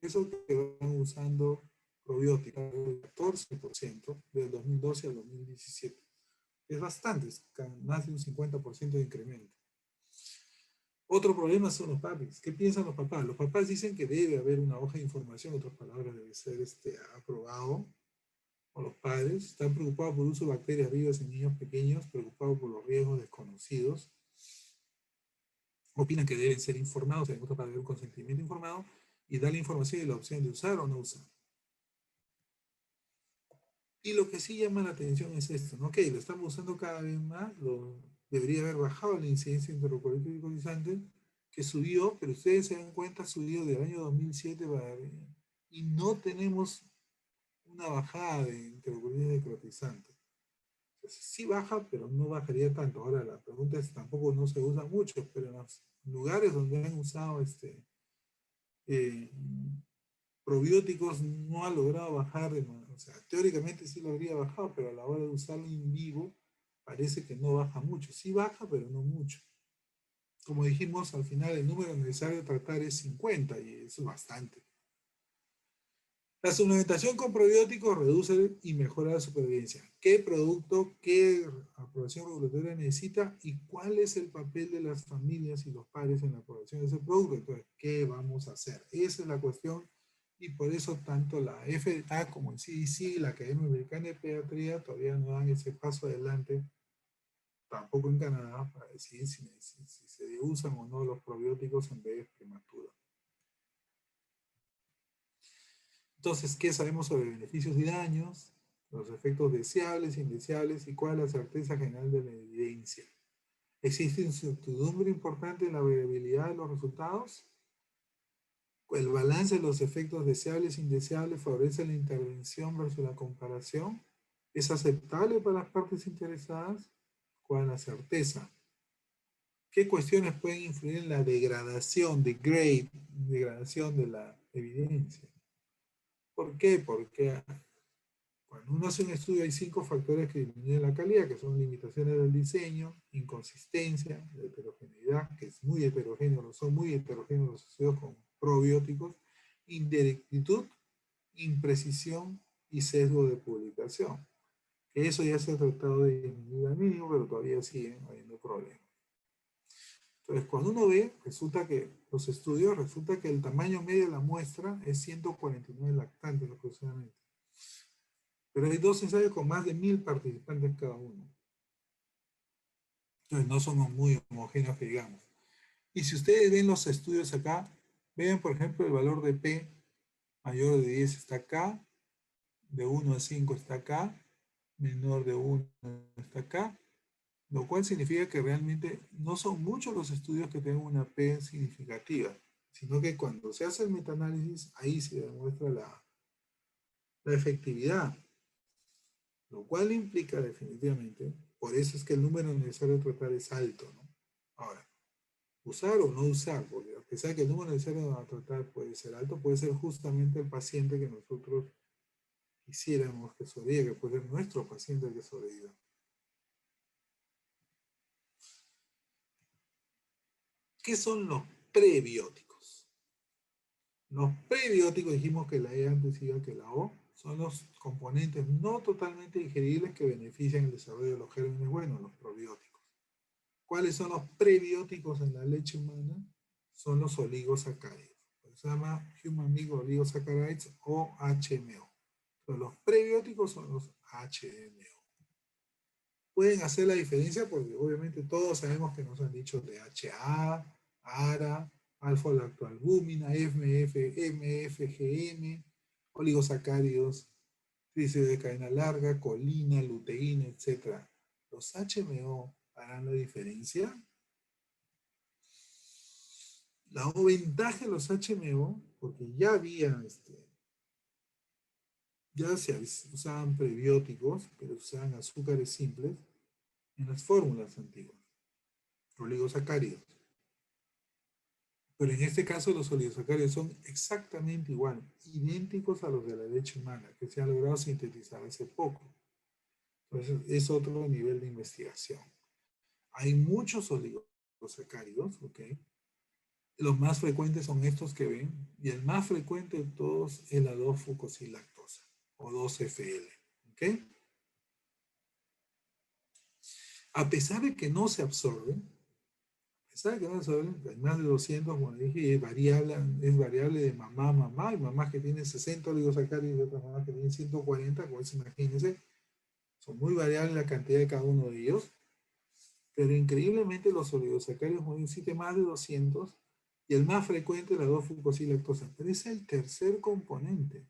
eso que van usando probióticos, el 14% del 2012 al 2017. Es bastante, es más de un 50% de incremento. Otro problema son los papis. ¿Qué piensan los papás? Los papás dicen que debe haber una hoja de información, en otras palabras, debe ser aprobado o los padres, están preocupados por el uso de bacterias vivas en niños pequeños, preocupados por los riesgos desconocidos, opinan que deben ser informados, en otras palabras, un consentimiento informado, y dar la información y la opción de usar o no usar. Y lo que sí llama la atención es esto, ¿no? Ok, lo estamos usando cada vez más, debería haber bajado la incidencia interleucolítica iconizante, que subió, pero ustedes se dan cuenta, subió del año 2007 y no tenemos una bajada de interleucolina necrotizante. Entonces, sí baja, pero no bajaría tanto. Ahora, la pregunta es, tampoco no se usa mucho, pero en los lugares donde han usado eh, probióticos no ha logrado bajar, o sea, teóricamente sí lo habría bajado, pero a la hora de usarlo en vivo parece que no baja mucho. Sí baja, pero no mucho. Como dijimos, al final el número necesario de tratar es 50 y eso es bastante. La suplementación con probióticos reduce y mejora la supervivencia. ¿Qué producto, qué aprobación regulatoria necesita y cuál es el papel de las familias y los padres en la aprobación de ese producto? Entonces, ¿qué vamos a hacer? Esa es la cuestión y por eso tanto la FDA como el CDC, la Academia Americana de Pediatría todavía no dan ese paso adelante, tampoco en Canadá, para decidir si se usan o no los probióticos en bebés prematuros. Entonces, ¿qué sabemos sobre beneficios y daños? Los efectos deseables, indeseables y cuál es la certeza general de la evidencia. ¿Existe incertidumbre importante en la variabilidad de los resultados? ¿El balance de los efectos deseables e indeseables favorece la intervención versus la comparación? ¿Es aceptable para las partes interesadas? ¿Cuál es la certeza? ¿Qué cuestiones pueden influir en la degradación, degradación de la evidencia? ¿Por qué? Porque cuando uno hace un estudio hay 5 factores que disminuyen la calidad, que son limitaciones del diseño, inconsistencia, heterogeneidad, que es muy heterogéneo, son muy heterogéneos los estudios con probióticos, indirectitud, imprecisión y sesgo de publicación. Eso ya se ha tratado de disminuir al mínimo, pero todavía siguen habiendo problemas. Entonces, cuando uno ve, resulta que los estudios, resulta que el tamaño medio de la muestra es 149 lactantes aproximadamente. Pero hay 2 ensayos con más de 1000 participantes cada uno. Entonces no somos muy homogéneos que digamos. Y si ustedes ven los estudios acá, vean por ejemplo el valor de P mayor de 10 está acá, de 1 a 5 está acá, menor de 1 está acá, lo cual significa que realmente no son muchos los estudios que tengan una P significativa, sino que cuando se hace el metaanálisis, ahí se demuestra la efectividad. Lo cual implica definitivamente, por eso es que el número necesario de tratar es alto, ¿no? Ahora, usar o no usar, porque a pesar de que el número necesario a tratar puede ser alto, puede ser justamente el paciente que nosotros quisiéramos que sobreviva, que puede ser nuestro paciente que sobreviva. ¿Qué son los prebióticos? Los prebióticos, dijimos que la E antes iba que la O, son los componentes no totalmente digeribles que benefician el desarrollo de los gérmenes buenos, los probióticos. ¿Cuáles son los prebióticos en la leche humana? Son los oligosacáridos. Se llama Human Milk Oligosaccharides o HMO. Entonces, los prebióticos son los HMO. Pueden hacer la diferencia porque obviamente todos sabemos que nos han dicho DHA, ARA, alfa-lactoalbúmina, MFGM, oligosacáridos, triglicéridos de cadena larga, colina, luteína, etc. ¿Los HMO harán la diferencia? La ventaja de los HMO, porque ya había, ya se usaban prebióticos, pero usaban azúcares simples en las fórmulas antiguas, oligosacáridos. Pero en este caso los oligosacáridos son exactamente igual, idénticos a los de la leche humana, que se han logrado sintetizar hace poco. Entonces es otro nivel de investigación. Hay muchos oligosacáridos, ¿ok? Los más frecuentes son estos que ven, y el más frecuente de todos es la 2-fucosilactosa, o 2-FL, ¿ok? A pesar de que no se absorben, sabe que no se sobreviven, hay más de 200, como dije, y es variable de mamá a mamá. Hay mamás que tienen 60 oligosacáridos y otras mamás que tienen 140, como eso imagínense. Son muy variables la cantidad de cada uno de ellos, pero increíblemente los oligosacáridos existen más de 200 y el más frecuente es la 2-fucosilactosa. Pero es el tercer componente.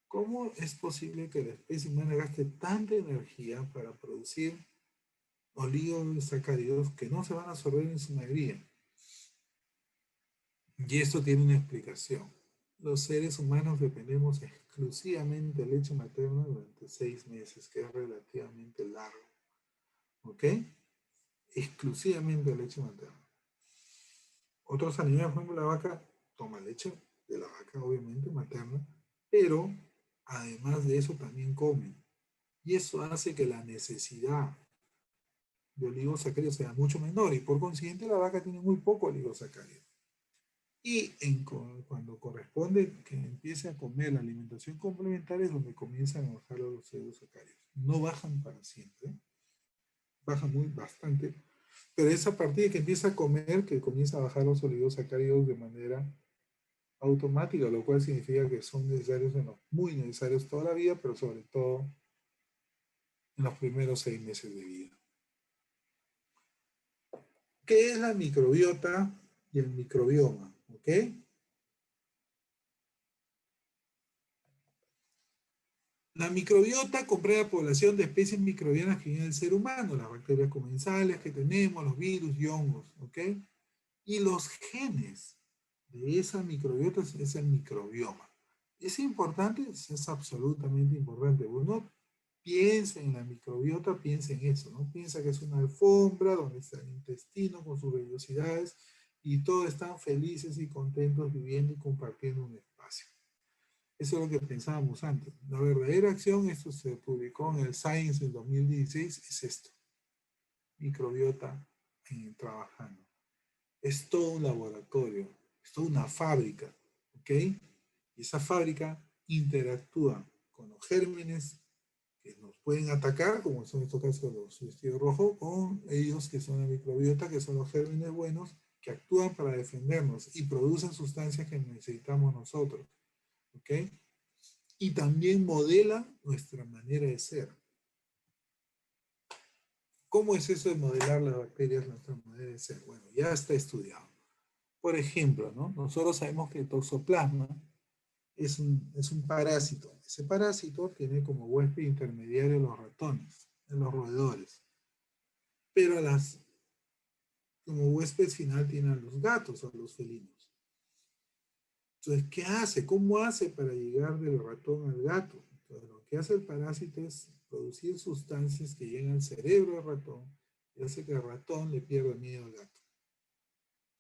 ¿Cómo es posible que la especie humana gaste tanta energía para producir oligosacáridos que no se van a absorber en su mayoría? Y esto tiene una explicación. Los seres humanos dependemos exclusivamente de leche materna durante 6 meses, que es relativamente largo. ¿Ok? Exclusivamente de leche materna. Otros animales, por ejemplo, la vaca toma leche de la vaca, obviamente, materna, pero además de eso también come. Y eso hace que la necesidad de oligosacáridos sea mucho menor y por consiguiente la vaca tiene muy poco oligosacáridos. Y cuando corresponde que empiece a comer la alimentación complementaria es donde comienzan a bajar los oligosacáridos. No bajan para siempre, bajan bastante, pero es a partir de que empieza a comer que comienza a bajar los oligosacáridos de manera automática, lo cual significa que son necesarios, muy necesarios toda la vida, pero sobre todo en los primeros 6 meses de vida. ¿Qué es la microbiota y el microbioma? ¿Ok? La microbiota comprende la población de especies microbianas que viven en el ser humano, las bacterias comensales que tenemos, los virus y hongos, ¿ok? Y los genes de esa microbiota es el microbioma. ¿Es importante? Es absolutamente importante. Uno piensa en la microbiota, piensa en eso, ¿no? Piensa que es una alfombra donde está el intestino con sus vellosidades y todos están felices y contentos viviendo y compartiendo un espacio. Eso es lo que pensábamos antes. La verdadera acción, esto se publicó en el Science en 2016, es esto. Microbiota trabajando. Es todo un laboratorio, es toda una fábrica, ¿ok? Y esa fábrica interactúa con los gérmenes que nos pueden atacar, como son en estos casos los vestidos rojos, con ellos que son la microbiota, que son los gérmenes buenos, que actúan para defendernos y producen sustancias que necesitamos nosotros, ¿ok? Y también modela nuestra manera de ser. ¿Cómo es eso de modelar las bacterias, nuestra manera de ser? Bueno, ya está estudiado. Por ejemplo, ¿no? Nosotros sabemos que el toxoplasma es un parásito. Ese parásito tiene como huésped intermediario los ratones, los roedores. Pero como huésped final tiene a los gatos o a los felinos. Entonces, ¿qué hace? ¿Cómo hace para llegar del ratón al gato? Entonces, lo que hace el parásito es producir sustancias que llegan al cerebro del ratón y hace que el ratón le pierda miedo al gato.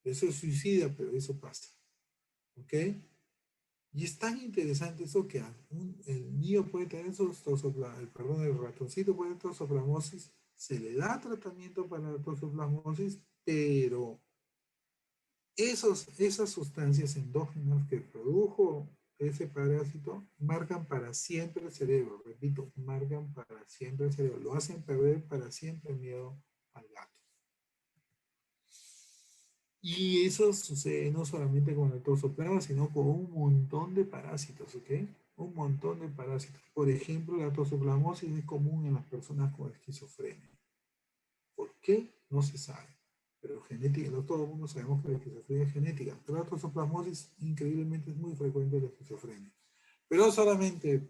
Eso es suicida, pero eso pasa. ¿Ok? Y es tan interesante eso que el niño puede tener el ratoncito puede tener toxoplasmosis, se le da tratamiento para la toxoplasmosis, pero esas sustancias endógenas que produjo ese parásito marcan para siempre el cerebro, repito, marcan para siempre el cerebro, lo hacen perder para siempre el miedo al gato. Y eso sucede no solamente con el toxoplasma, sino con un montón de parásitos, ¿ok? Un montón de parásitos. Por ejemplo, la toxoplasmosis es común en las personas con esquizofrenia. ¿Por qué? No se sabe. Pero genética, no todo el mundo sabemos que la esquizofrenia es genética. Pero la toxoplasmosis increíblemente es muy frecuente en la esquizofrenia. Pero no solamente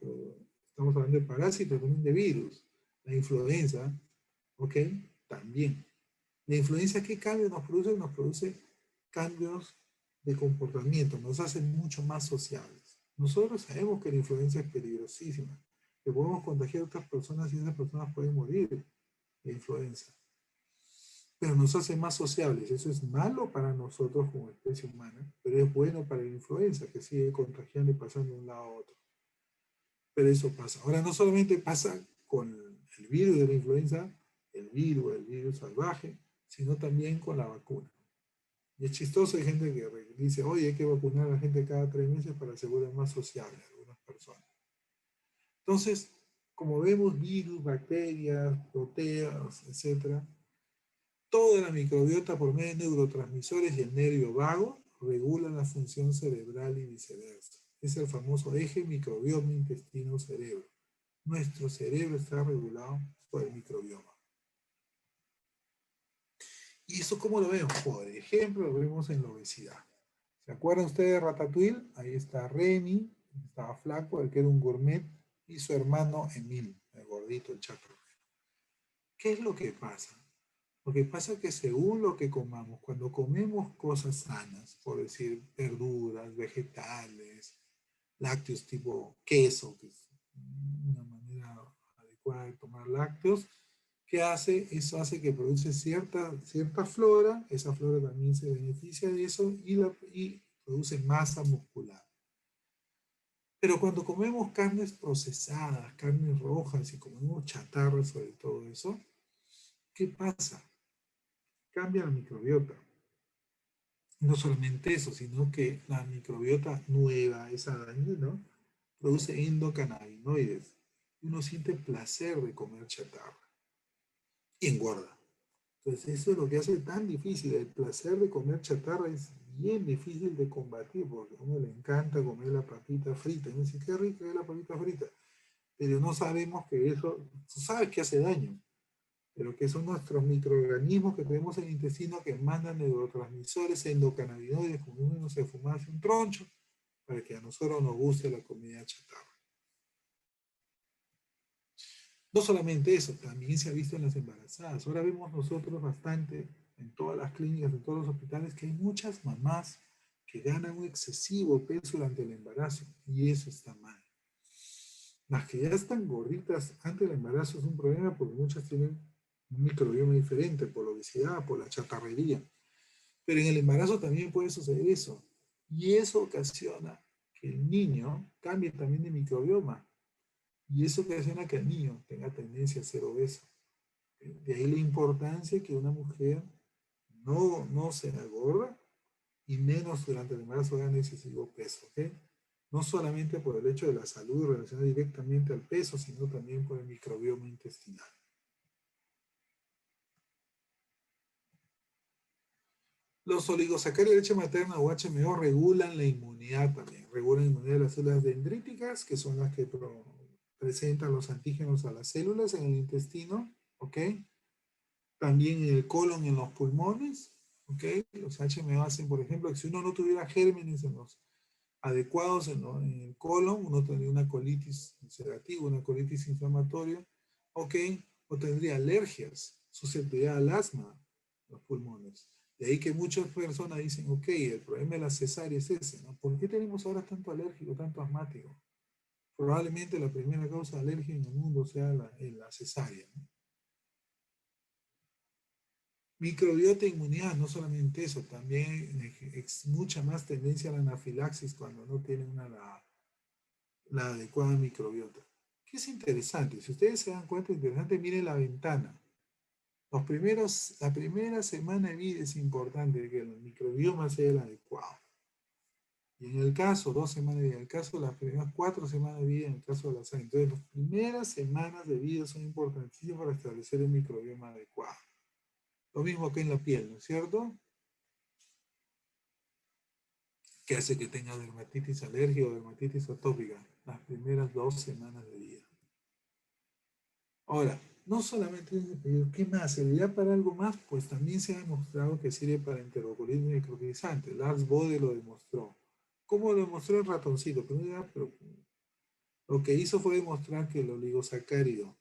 estamos hablando de parásitos, también de virus. La influenza, ¿ok? También. La influencia, ¿qué cambios nos produce? Nos produce cambios de comportamiento, nos hace mucho más sociables. Nosotros sabemos que la influencia es peligrosísima, que podemos contagiar a otras personas y esas personas pueden morir de influenza. Pero nos hace más sociables. Eso es malo para nosotros como especie humana, pero es bueno para la influenza, que sigue contagiando y pasando de un lado a otro. Pero eso pasa. Ahora, no solamente pasa con el virus de la influenza, el virus salvaje, sino también con la vacuna. Y es chistoso, hay gente que dice, oye, hay que vacunar a la gente cada 3 meses para asegurar más sociable a algunas personas. Entonces, como vemos virus, bacterias, proteas, etc., Toda la microbiota por medio de neurotransmisores y el nervio vago regula la función cerebral y viceversa. Es el famoso eje microbioma intestino-cerebro. Nuestro cerebro está regulado por el microbioma. ¿Y eso cómo lo vemos? Por ejemplo, lo vemos en la obesidad. ¿Se acuerdan ustedes de Ratatouille? Ahí está Remy, estaba flaco, el que era un gourmet, y su hermano Emile, el gordito, el chato. ¿Qué es lo que pasa? Lo que pasa es que según lo que comamos, cuando comemos cosas sanas, por decir verduras, vegetales, lácteos tipo queso, que es una manera adecuada de tomar lácteos, ¿qué hace? Eso hace que produce cierta flora, esa flora también se beneficia de eso y produce masa muscular. Pero cuando comemos carnes procesadas, carnes rojas y comemos chatarra sobre todo eso, ¿qué pasa? Cambia la microbiota. No solamente eso, sino que la microbiota nueva, esa dañina, produce endocannabinoides. Uno siente placer de comer chatarra y engorda. Entonces eso es lo que hace tan difícil. El placer de comer chatarra es bien difícil de combatir porque a uno le encanta comer la papita frita. Y uno dice, qué rica es la papita frita. Pero no sabemos que eso, tú sabes que hace daño, pero que son nuestros microorganismos que tenemos en el intestino que mandan neurotransmisores endocannabinoides como uno se fumase un troncho para que a nosotros nos guste la comida chatarra. No solamente eso, también se ha visto en las embarazadas. Ahora vemos nosotros bastante en todas las clínicas, en todos los hospitales, que hay muchas mamás que ganan un excesivo peso durante el embarazo y eso está mal. Las que ya están gorditas antes del embarazo es un problema porque muchas tienen un microbioma diferente por la obesidad, por la chatarrería. Pero en el embarazo también puede suceder eso. Y eso ocasiona que el niño cambie también de microbioma. Y eso ocasiona que el niño tenga tendencia a ser obeso. De ahí la importancia que una mujer no sea gorda y menos durante el embarazo gane excesivo peso. ¿Okay? No solamente por el hecho de la salud relacionada directamente al peso, sino también por el microbioma intestinal. Los oligosacáridos de leche materna o HMO regulan la inmunidad también. Regulan la inmunidad de las células dendríticas, que son las que presentan los antígenos a las células en el intestino, ¿ok? También en el colon y en los pulmones, ¿ok? Los HMO hacen, por ejemplo, que si uno no tuviera gérmenes adecuados en el colon, uno tendría una colitis ulcerativa, una colitis inflamatoria, ¿ok? O tendría alergias, susceptibilidad al asma, los pulmones. De ahí que muchas personas dicen, ok, el problema de la cesárea es ese, ¿no? ¿Por qué tenemos ahora tanto alérgico, tanto asmático? Probablemente la primera causa de alergia en el mundo sea la cesárea, ¿no? Microbiota e inmunidad, no solamente eso, también es mucha más tendencia a la anafilaxis cuando no tienen la adecuada microbiota. Que es interesante, si ustedes se dan cuenta, interesante, miren la ventana. La primera semana de vida es importante que el microbioma sea el adecuado. Y en el caso, 2 semanas de vida, en el caso de las primeras 4 semanas de vida, en el caso de la sangre. Entonces, las primeras semanas de vida son importantísimas para establecer el microbioma adecuado. Lo mismo que en la piel, ¿no es cierto? Que hace que tenga dermatitis alérgica o dermatitis atópica las primeras 2 semanas de vida. Ahora, no solamente, ¿qué más? ¿Servirá para algo más? Pues también se ha demostrado que sirve para enterocolismo microtizante. Lars Bode lo demostró. ¿Cómo lo demostró el ratoncito? Pero lo que hizo fue demostrar que el oligosacárido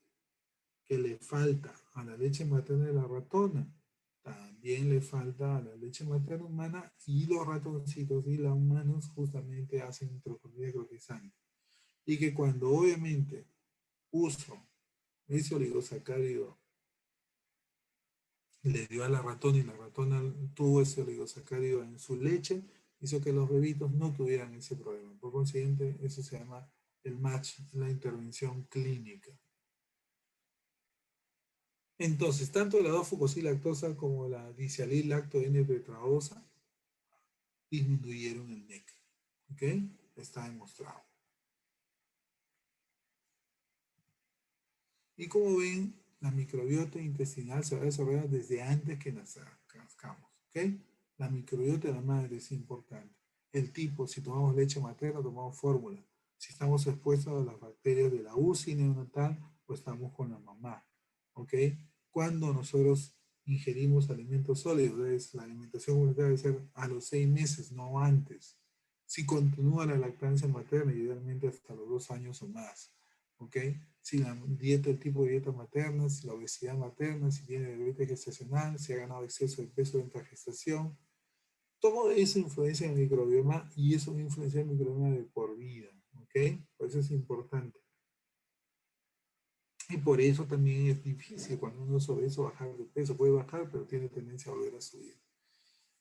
que le falta a la leche materna de la ratona, también le falta a la leche materna humana y los ratoncitos y los humanos justamente hacen enterocolismo microtizante. Y que cuando obviamente uso ese oligosacárido le dio a la ratona y la ratona tuvo ese oligosacárido en su leche, hizo que los bebitos no tuvieran ese problema. Por consiguiente, eso se llama el match, la intervención clínica. Entonces, tanto la 2-fucosilactosa como la disialil lacto N-tetraosa disminuyeron el NEC. ¿Ok? Está demostrado. Y como ven, la microbiota intestinal se va a desarrollar desde antes que nazcamos, ¿ok? La microbiota de la madre es importante. El tipo, si tomamos leche materna, tomamos fórmula. Si estamos expuestos a las bacterias de la UCI neonatal, pues estamos con la mamá, ¿ok? Cuando nosotros ingerimos alimentos sólidos, la alimentación comunitaria debe ser a los 6 meses, no antes. Si continúa la lactancia materna, idealmente hasta los 2 años o más, ¿ok? Si la dieta, el tipo de dieta materna, si la obesidad materna, si tiene diabetes gestacional, si ha ganado exceso de peso durante la gestación, todo eso influencia en el microbioma y eso influencia en el microbioma de por vida, ¿ok? Por eso es importante. Y por eso también es difícil cuando uno es obeso bajar de peso. Puede bajar, pero tiene tendencia a volver a subir.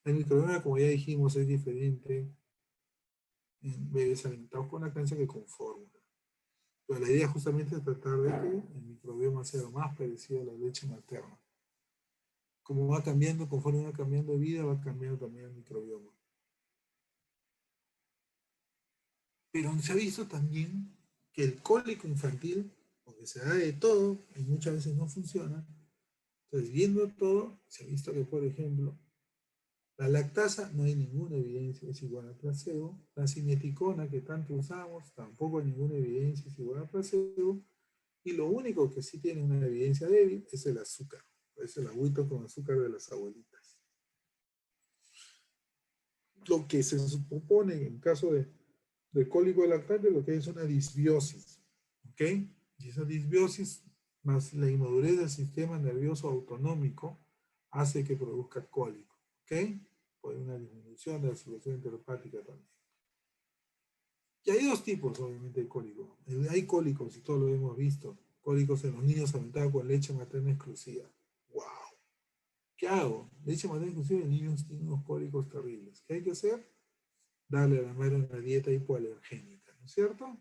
El microbioma, como ya dijimos, es diferente en bebés alimentados con lactancia que con fórmula. Pero la idea justamente es tratar de que el microbioma sea lo más parecido a la leche materna. Como va cambiando, conforme va cambiando de vida, va cambiando también el microbioma. Pero se ha visto también que el cólico infantil, porque se da de todo y muchas veces no funciona, entonces viendo todo, se ha visto que, por ejemplo, la lactasa no hay ninguna evidencia, es igual a placebo. La cineticona que tanto usamos, tampoco hay ninguna evidencia, es igual a placebo. Y lo único que sí tiene una evidencia débil es el azúcar. Es el agüito con azúcar de las abuelitas. Lo que se supone en caso de cólico lactante, lo que es una disbiosis. ¿Ok? Y esa disbiosis más la inmadurez del sistema nervioso autonómico hace que produzca cólico. ¿Ok? Puede una disminución de la circulación enteropática también. Y hay dos tipos, obviamente, de cólico. Hay cólicos, y todos lo hemos visto. Cólicos en los niños alimentados con leche materna exclusiva. ¡Wow! ¿Qué hago? Leche materna exclusiva y niños tienen unos cólicos terribles. ¿Qué hay que hacer? Darle a la madre una dieta hipoalergénica, ¿no es cierto?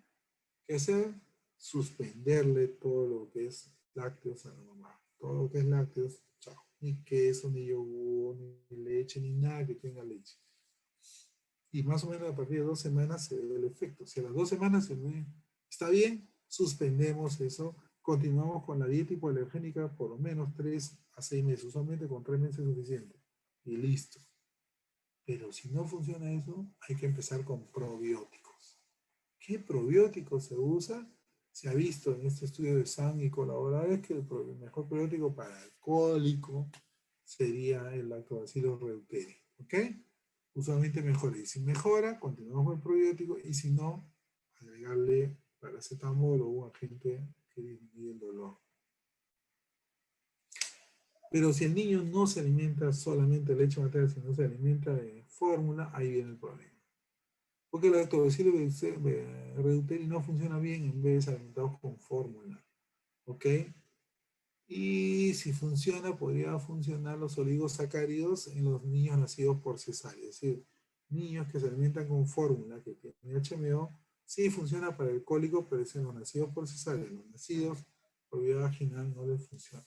¿Qué hacer? Suspenderle todo lo que es lácteos a la mamá. Todo lo que es lácteos, chao. Ni queso, ni yogur, ni leche, ni nada que tenga leche. Y más o menos a partir de 2 semanas se ve el efecto. Si a las 2 semanas se ve, está bien, suspendemos eso, continuamos con la dieta hipoalergénica por lo menos 3 a 6 meses, usualmente con 3 meses es suficiente. Y listo. Pero si no funciona eso, hay que empezar con probióticos. ¿Qué probióticos se usa? Se ha visto en este estudio de Sang y colaboradores que el mejor probiótico para el cólico sería el Lactobacillus reuteri. ¿Ok? Usualmente mejora. Y si mejora, continuamos con el probiótico. Y si no, agregarle paracetamol o un agente que disminuye el dolor. Pero si el niño no se alimenta solamente de leche materna, sino se alimenta de fórmula, ahí viene el problema. Porque el lactobacillus reuteri no funciona bien en bebés alimentados con fórmula. ¿Ok? Y si funciona, podría funcionar los oligosacáridos en los niños nacidos por cesárea. Es decir, niños que se alimentan con fórmula, que tienen HMO, sí funciona para el cólico, pero es en los nacidos por cesárea. Los nacidos por vía vaginal no les funciona.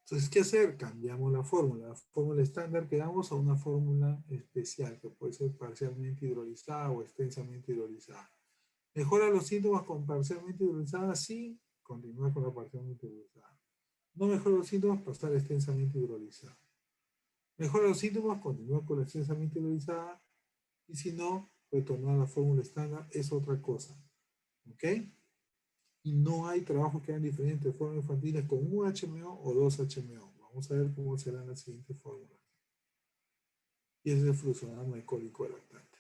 Entonces, ¿qué hacer? Cambiamos la fórmula. La fórmula estándar que damos a una fórmula especial, que puede ser parcialmente hidrolizada o extensamente hidrolizada. ¿Mejora los síntomas con parcialmente hidrolizada? Sí, continúa con la parcialmente hidrolizada. No mejora los síntomas, pasar a extensamente hidrolizada. Mejora los síntomas, continúa con la extensamente hidrolizada. Y si no, retornar a la fórmula estándar es otra cosa. ¿Ok? Y no hay trabajos que hagan diferentes fórmulas infantiles con un HMO o 2 HMO. Vamos a ver cómo serán las siguientes fórmulas. Y ese es el fluxograma de cólico lactante.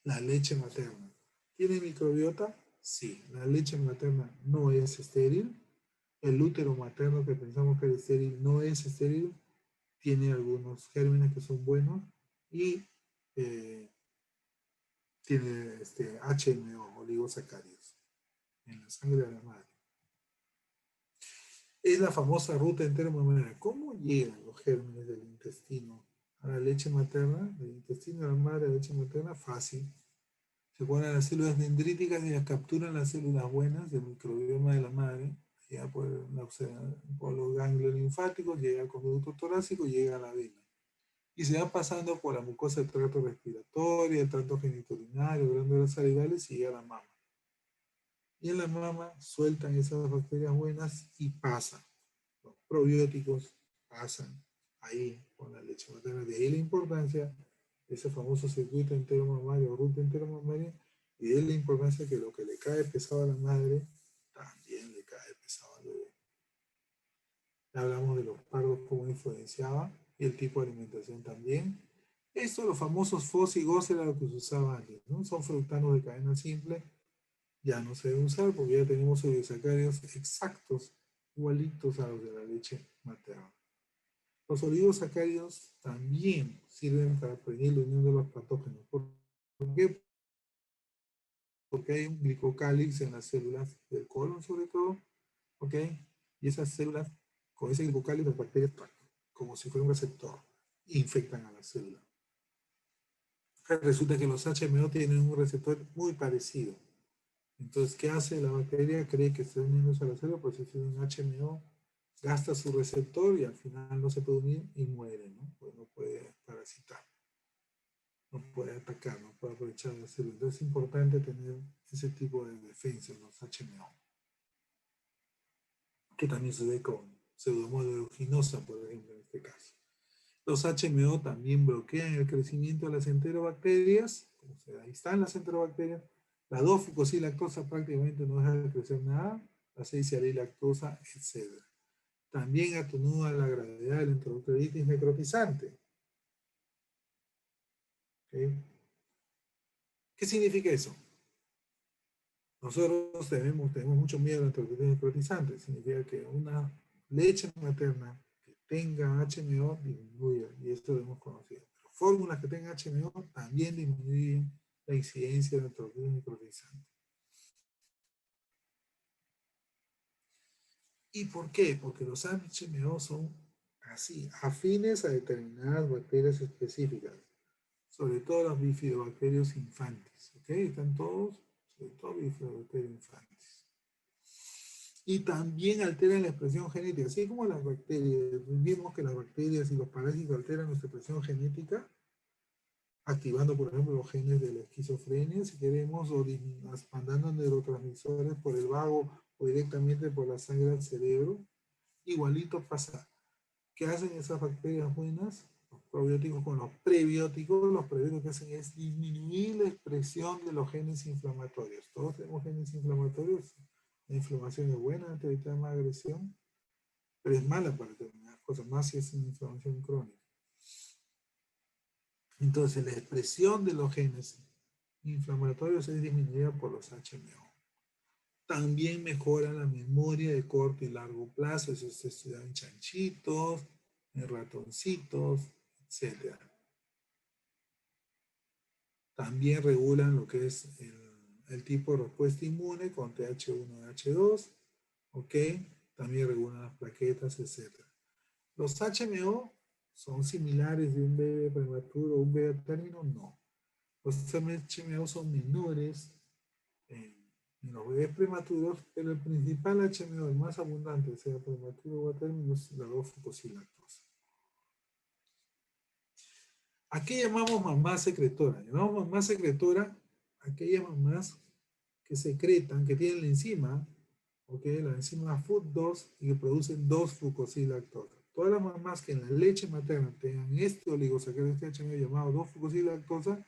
La leche materna. ¿Tiene microbiota? Sí. La leche materna no es estéril. El útero materno que pensamos que es estéril no es estéril. Tiene algunos gérmenes que son buenos. Y tiene HMO, oligosacáridos, en la sangre de la madre. Es la famosa ruta enteromamária. ¿Cómo llegan los gérmenes del intestino a la leche materna? Del intestino de la madre a la leche materna, fácil. Se ponen las células dendríticas y las capturan las células buenas del microbioma de la madre, ya por los ganglios linfáticos, llega al conducto torácico, llega a la vena. Y se va pasando por la mucosa del tracto respiratorio, el tracto genitourinario, glándulas salivales y llega a la mama. Y en la mama sueltan esas bacterias buenas y pasan. Los probióticos pasan ahí con la leche materna. De ahí la importancia de ese famoso circuito entero mamario, ruta entero mamaria, y de ahí la importancia que lo que le cae pesado a la madre, también le cae pesado al bebé. Hablamos de los partos, cómo influenciaba, y el tipo de alimentación también. Esto, los famosos FOS y GOS era lo que se usaba antes, ¿no? Son fructanos de cadena simple, ya no se deben usar porque ya tenemos oligosacáridos exactos, igualitos a los de la leche materna. Los oligosacáridos también sirven para prevenir la unión de los patógenos. ¿Por qué? Porque hay un glicocálix en las células del colon, sobre todo, ¿ok? Y esas células, con ese glicocálix, las bacterias, como si fuera un receptor, infectan a la célula. Resulta que los HMO tienen un receptor muy parecido. Entonces, ¿qué hace la bacteria? Cree que está uniéndose a la célula, pues si un HMO, gasta su receptor y al final no se puede unir y muere, ¿no? Pues no puede parasitar, no puede atacar, no puede aprovechar la célula. Entonces es importante tener ese tipo de defensa, los HMO, que también se ve con pseudomonas aeruginosa, por ejemplo, en este caso. Los HMO también bloquean el crecimiento de las enterobacterias, ahí están las enterobacterias. La 2-fucosilactosa prácticamente no deja de crecer nada, la 6-sialilactosa, etc. También atenúa la gravedad de la enterobacteritis necrotizante. ¿Okay? ¿Qué significa eso? Nosotros tenemos mucho miedo a la enterobacteritis necrotizante. Significa que una leche materna que tenga HMO disminuye, y esto lo hemos conocido. Pero fórmulas que tengan HMO también disminuyen la incidencia de la enterobacteritis necrotizante. ¿Y por qué? Porque los HMO son así, afines a determinadas bacterias específicas, sobre todo los bifidobacterios infantis, ¿ok? Están todos, sobre todo bifidobacterios infantis. Y también alteran la expresión genética, así como las bacterias. Vimos que las bacterias y los parásitos alteran nuestra expresión genética, activando, por ejemplo, los genes de la esquizofrenia, si queremos, o mandando neurotransmisores por el vago o directamente por la sangre al cerebro. Igualito pasa. ¿Qué hacen esas bacterias buenas? Los probióticos con los prebióticos. Los prebióticos que hacen es disminuir la expresión de los genes inflamatorios. Todos tenemos genes inflamatorios. La inflamación es buena, te evita más agresión, pero es mala para determinadas cosas, más si es una inflamación crónica. Entonces, la expresión de los genes inflamatorios es disminuida por los HMO. También mejora la memoria de corto y largo plazo. Eso se estudia en chanchitos, en ratoncitos, etc. También regulan lo que es el tipo de respuesta inmune con TH1 y H2. ¿Ok? También regulan las plaquetas, etc. ¿Los HMO son similares de un bebé prematuro o un bebé a término? No. Los HMO son menores en los bebés prematuros, pero el principal HMO, el más abundante, sea prematuro o a término, es la 2-fucosilactosa. ¿A qué llamamos mamá secretora? Llamamos mamá secretora a aquellas mamás que secretan, que tienen la enzima, ¿okay? La enzima FUT2 y que producen 2-fucosilactosa. Todas las mamás que en la leche materna tengan este oligosacárido, este HMO llamado 2-fucosilactosa,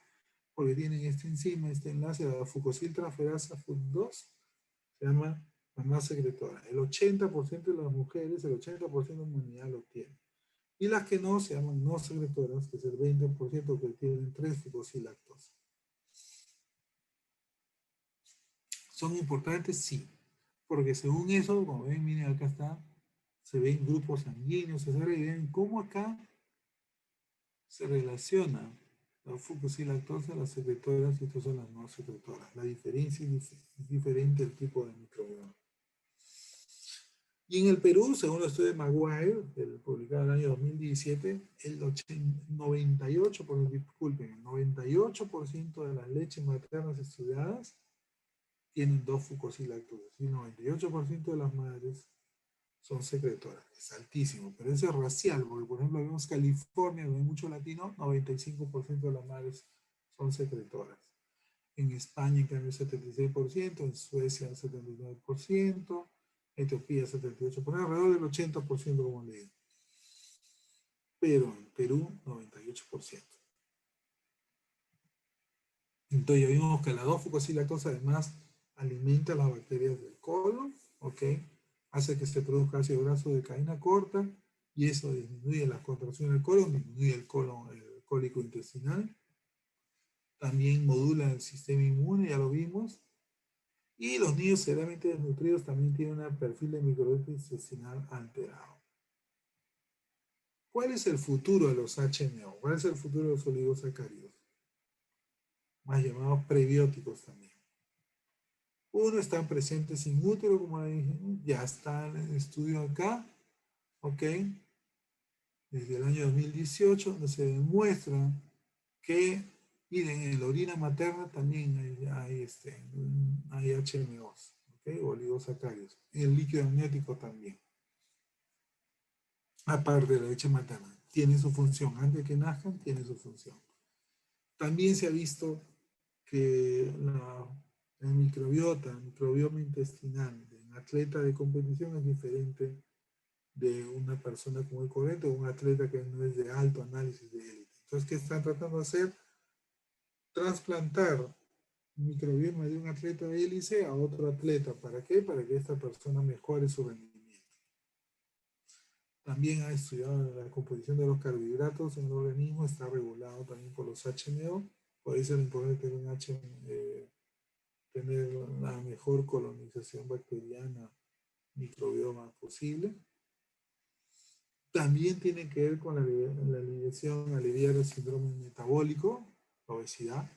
porque tienen esta enzima, este enlace a la fucosiltransferasa FUT2, se llama mamá secretora. El 80% de las mujeres, el 80% de la humanidad lo tiene. Y las que no se llaman no secretoras, que es el 20% que tienen 3-fucosilactosa. ¿Son importantes? Sí. Porque según eso, como ven, miren, acá está, se ven grupos sanguíneos, se ven cómo acá se relaciona la fucosilactosa, las secretoras, y estas son las no secretoras. La diferencia es diferente del tipo de microbioma. Y en el Perú, según el estudio de Maguire, publicado en el año 2017, el 98% de las leches maternas estudiadas tienen 2-fucosilactosa. Y el 98% de las madres son secretoras. Es altísimo, pero eso es racial, porque por ejemplo vemos California, donde hay mucho latino, 95% de las madres son secretoras. En España, en cambio, 76%, en Suecia, 79%, Etiopía, 78%, alrededor del 80%, como le digo. Pero en Perú, 98%. Entonces ya vimos que la 2-fucosilactosa además alimenta las bacterias del colon, ¿ok? Hace que se produzca ácido graso de cadena corta y eso disminuye la contracción del colon, disminuye el cólico intestinal. También modula el sistema inmune, ya lo vimos. Y los niños severamente desnutridos también tienen un perfil de microbiota intestinal alterado. ¿Cuál es el futuro de los HMO? ¿Cuál es el futuro de los oligosacáridos? Más llamados prebióticos también. Uno, están presentes in útero, como dije, ya está en el estudio acá, ¿ok? Desde el año 2018, donde se demuestra que, miren, en la orina materna también hay HMOs, ¿ok? Oligosacáridos. En el líquido amniótico también. Aparte de la leche materna, tiene su función. Antes de que nazcan, tiene su función. También se ha visto que el microbioma intestinal de un atleta de competición es diferente de una persona común y corriente o un atleta que no es de alto análisis de élite. Entonces, ¿qué están tratando de hacer? Trasplantar el microbioma de un atleta de élite a otro atleta. ¿Para qué? Para que esta persona mejore su rendimiento. También ha estudiado la composición de los carbohidratos en el organismo, está regulado también por los HMO. Por eso es importante tener la mejor colonización bacteriana, microbioma posible. También tiene que ver con la aliviar el síndrome metabólico, la obesidad,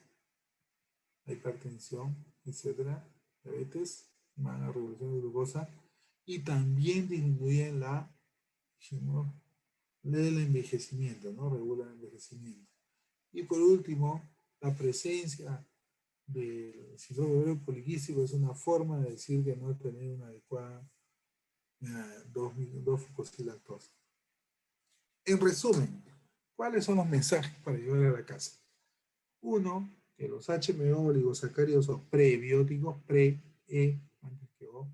la hipertensión, etcétera, diabetes, mala regulación de glucosa, y también disminuye el envejecimiento, ¿no? Regula el envejecimiento. Y por último, la presencia del síndrome ovario poliquístico es una forma de decir que no tener una adecuada 2-fucosilactosa. En resumen, ¿cuáles son los mensajes para llevar a la casa? Uno, que los HMO oligosacáridos o prebióticos, antes que O,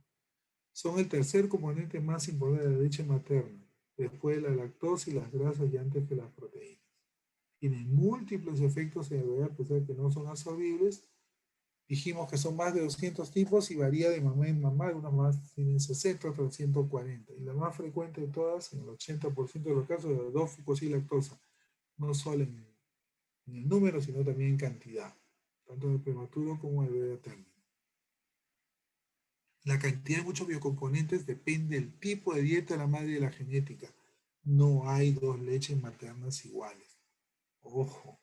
son el tercer componente más importante de la leche materna, después de la lactosa y las grasas y antes que las proteínas. Tienen múltiples efectos en el bebé a pesar de que no son absorbibles. Dijimos que son más de 200 tipos y varía de mamá en mamá. Algunas más tienen 60, otras 140. Y la más frecuente de todas, en el 80% de los casos, es la 2-fucosilactosa. No solo en el número, sino también en cantidad, tanto en el prematuro como en el bebé a término. La cantidad de muchos biocomponentes depende del tipo de dieta de la madre y de la genética. No hay dos leches maternas iguales. Ojo.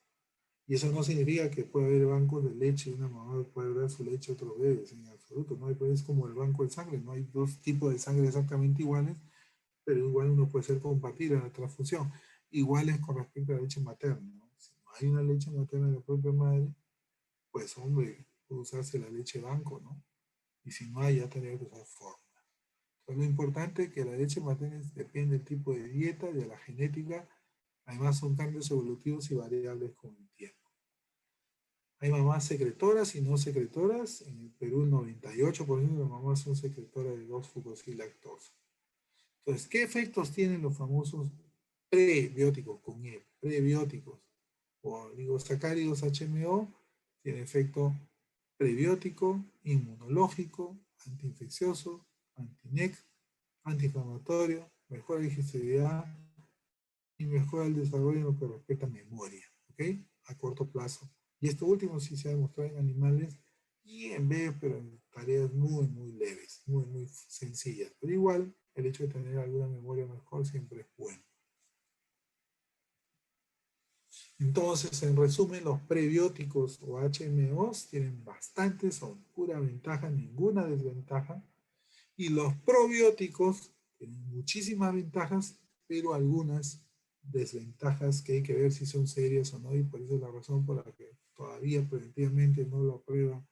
Y eso no significa que pueda haber bancos de leche y una mamá puede dar su leche a otro bebé, en absoluto. No hay, pues, como el banco de sangre, no hay dos tipos de sangre exactamente iguales, pero igual uno puede ser compatible a la transfusión. Iguales con respecto a la leche materna, ¿no? Si no hay una leche materna de la propia madre, pues hombre, puede usarse la leche banco, ¿no? Y si no hay, ya tendría que usar fórmula. Entonces, lo importante es que la leche materna depende del tipo de dieta, de la genética. Además, son cambios evolutivos y variables con el tiempo. Hay mamás secretoras y no secretoras. En el Perú, el 98% de las mamás son secretoras de 2-fucosilactosa. Entonces, ¿qué efectos tienen los famosos prebióticos con E? Prebióticos o oligosacáridos HMO. Tiene efecto prebiótico, inmunológico, antiinfeccioso, anti-NEC, antiinflamatorio, mejora la digestibilidad y mejora el desarrollo en lo que respecta a memoria, ¿ok? A corto plazo. Y esto último sí se ha demostrado en animales y en bebés, pero en tareas muy, muy leves, muy, muy sencillas. Pero igual, el hecho de tener alguna memoria mejor siempre es bueno. Entonces, en resumen, los prebióticos o HMOs tienen bastantes, son pura ventaja, ninguna desventaja. Y los probióticos tienen muchísimas ventajas, pero algunas desventajas que hay que ver si son serias o no, y por eso es la razón por la que todavía preventivamente no lo aprueba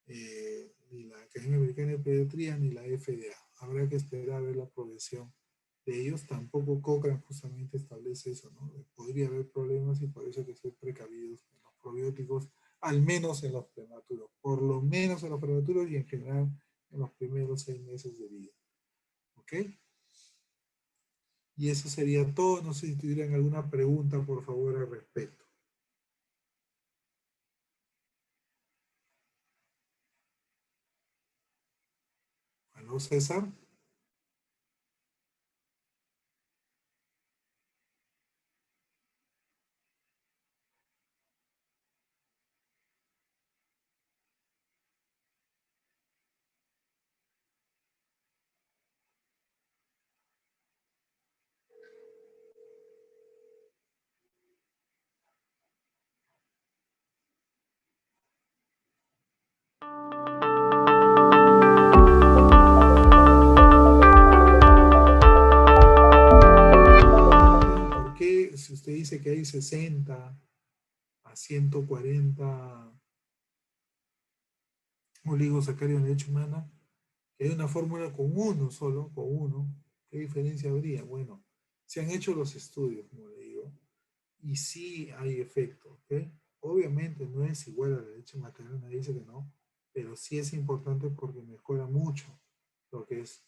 ni la Academia Americana de Pediatría ni la FDA. Habrá que esperar a ver la aprobación de ellos. Tampoco Cochrane justamente establece eso, ¿no? Podría haber problemas y por eso hay que ser precavidos con los probióticos al menos en los prematuros, por lo menos en los prematuros y en general en los primeros 6 meses de vida. ¿Ok? Y eso sería todo. No sé si tuvieran alguna pregunta, por favor, al respecto. ¿Aló, César? ¿Por qué si usted dice que hay 60 a 140 oligosacáridos en leche humana, que hay una fórmula con uno solo, con uno, ¿qué diferencia habría? Bueno, se han hecho los estudios, como le digo, y sí hay efecto, ¿ok? Obviamente no es igual a la leche materna, nadie dice que no, pero sí es importante porque mejora mucho lo que es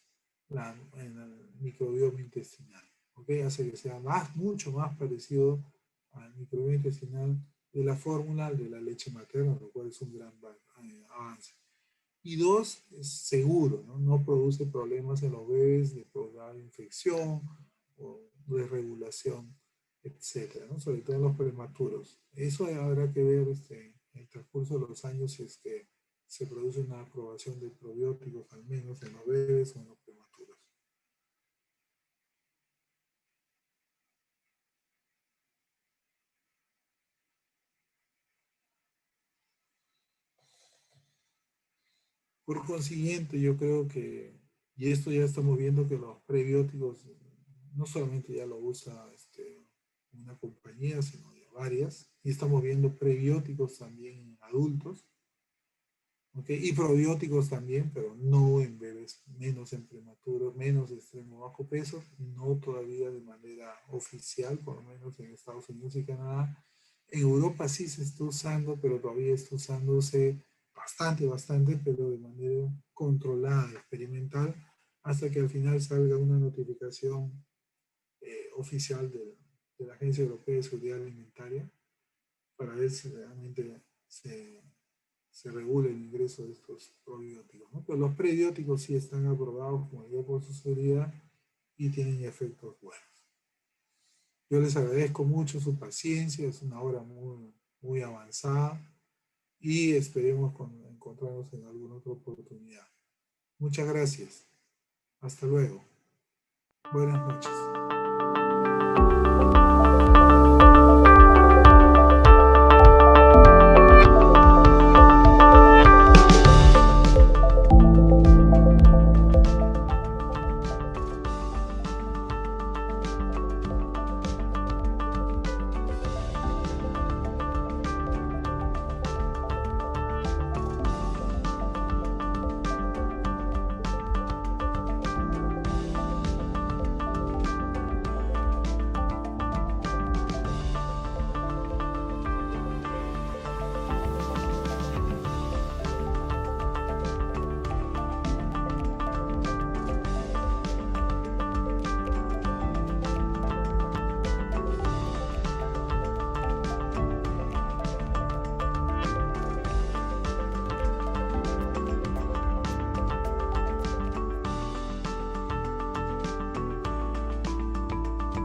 el microbioma intestinal, ¿ok? Hace que sea mucho más parecido al microbioma intestinal de la fórmula de la leche materna, lo cual es un gran avance. Y dos, es seguro, ¿no? No produce problemas en los bebés de probable infección o desregulación, etcétera, ¿no? Sobre todo en los prematuros. Eso habrá que ver en el transcurso de los años si es que se produce una aprobación de probióticos, al menos en los bebés o en los prematuros. Por consiguiente, yo creo que, y esto ya estamos viendo que los prebióticos no solamente ya lo usa una compañía, sino ya varias, y estamos viendo prebióticos también en adultos, ¿ok? Y probióticos también, pero no en bebés, menos en prematuros, menos de extremo bajo peso, no todavía de manera oficial, por lo menos en Estados Unidos y Canadá. En Europa sí se está usando, pero todavía está usándose bastante, pero de manera controlada, experimental, hasta que al final salga una notificación oficial de la Agencia Europea de Seguridad Alimentaria para ver si realmente se regula el ingreso de estos probióticos, ¿no? Pero los prebióticos sí están aprobados, como digo, por su seguridad y tienen efectos buenos. Yo les agradezco mucho su paciencia, es una hora muy avanzada y esperemos encontrarnos en alguna otra oportunidad. Muchas gracias. Hasta luego. Buenas noches.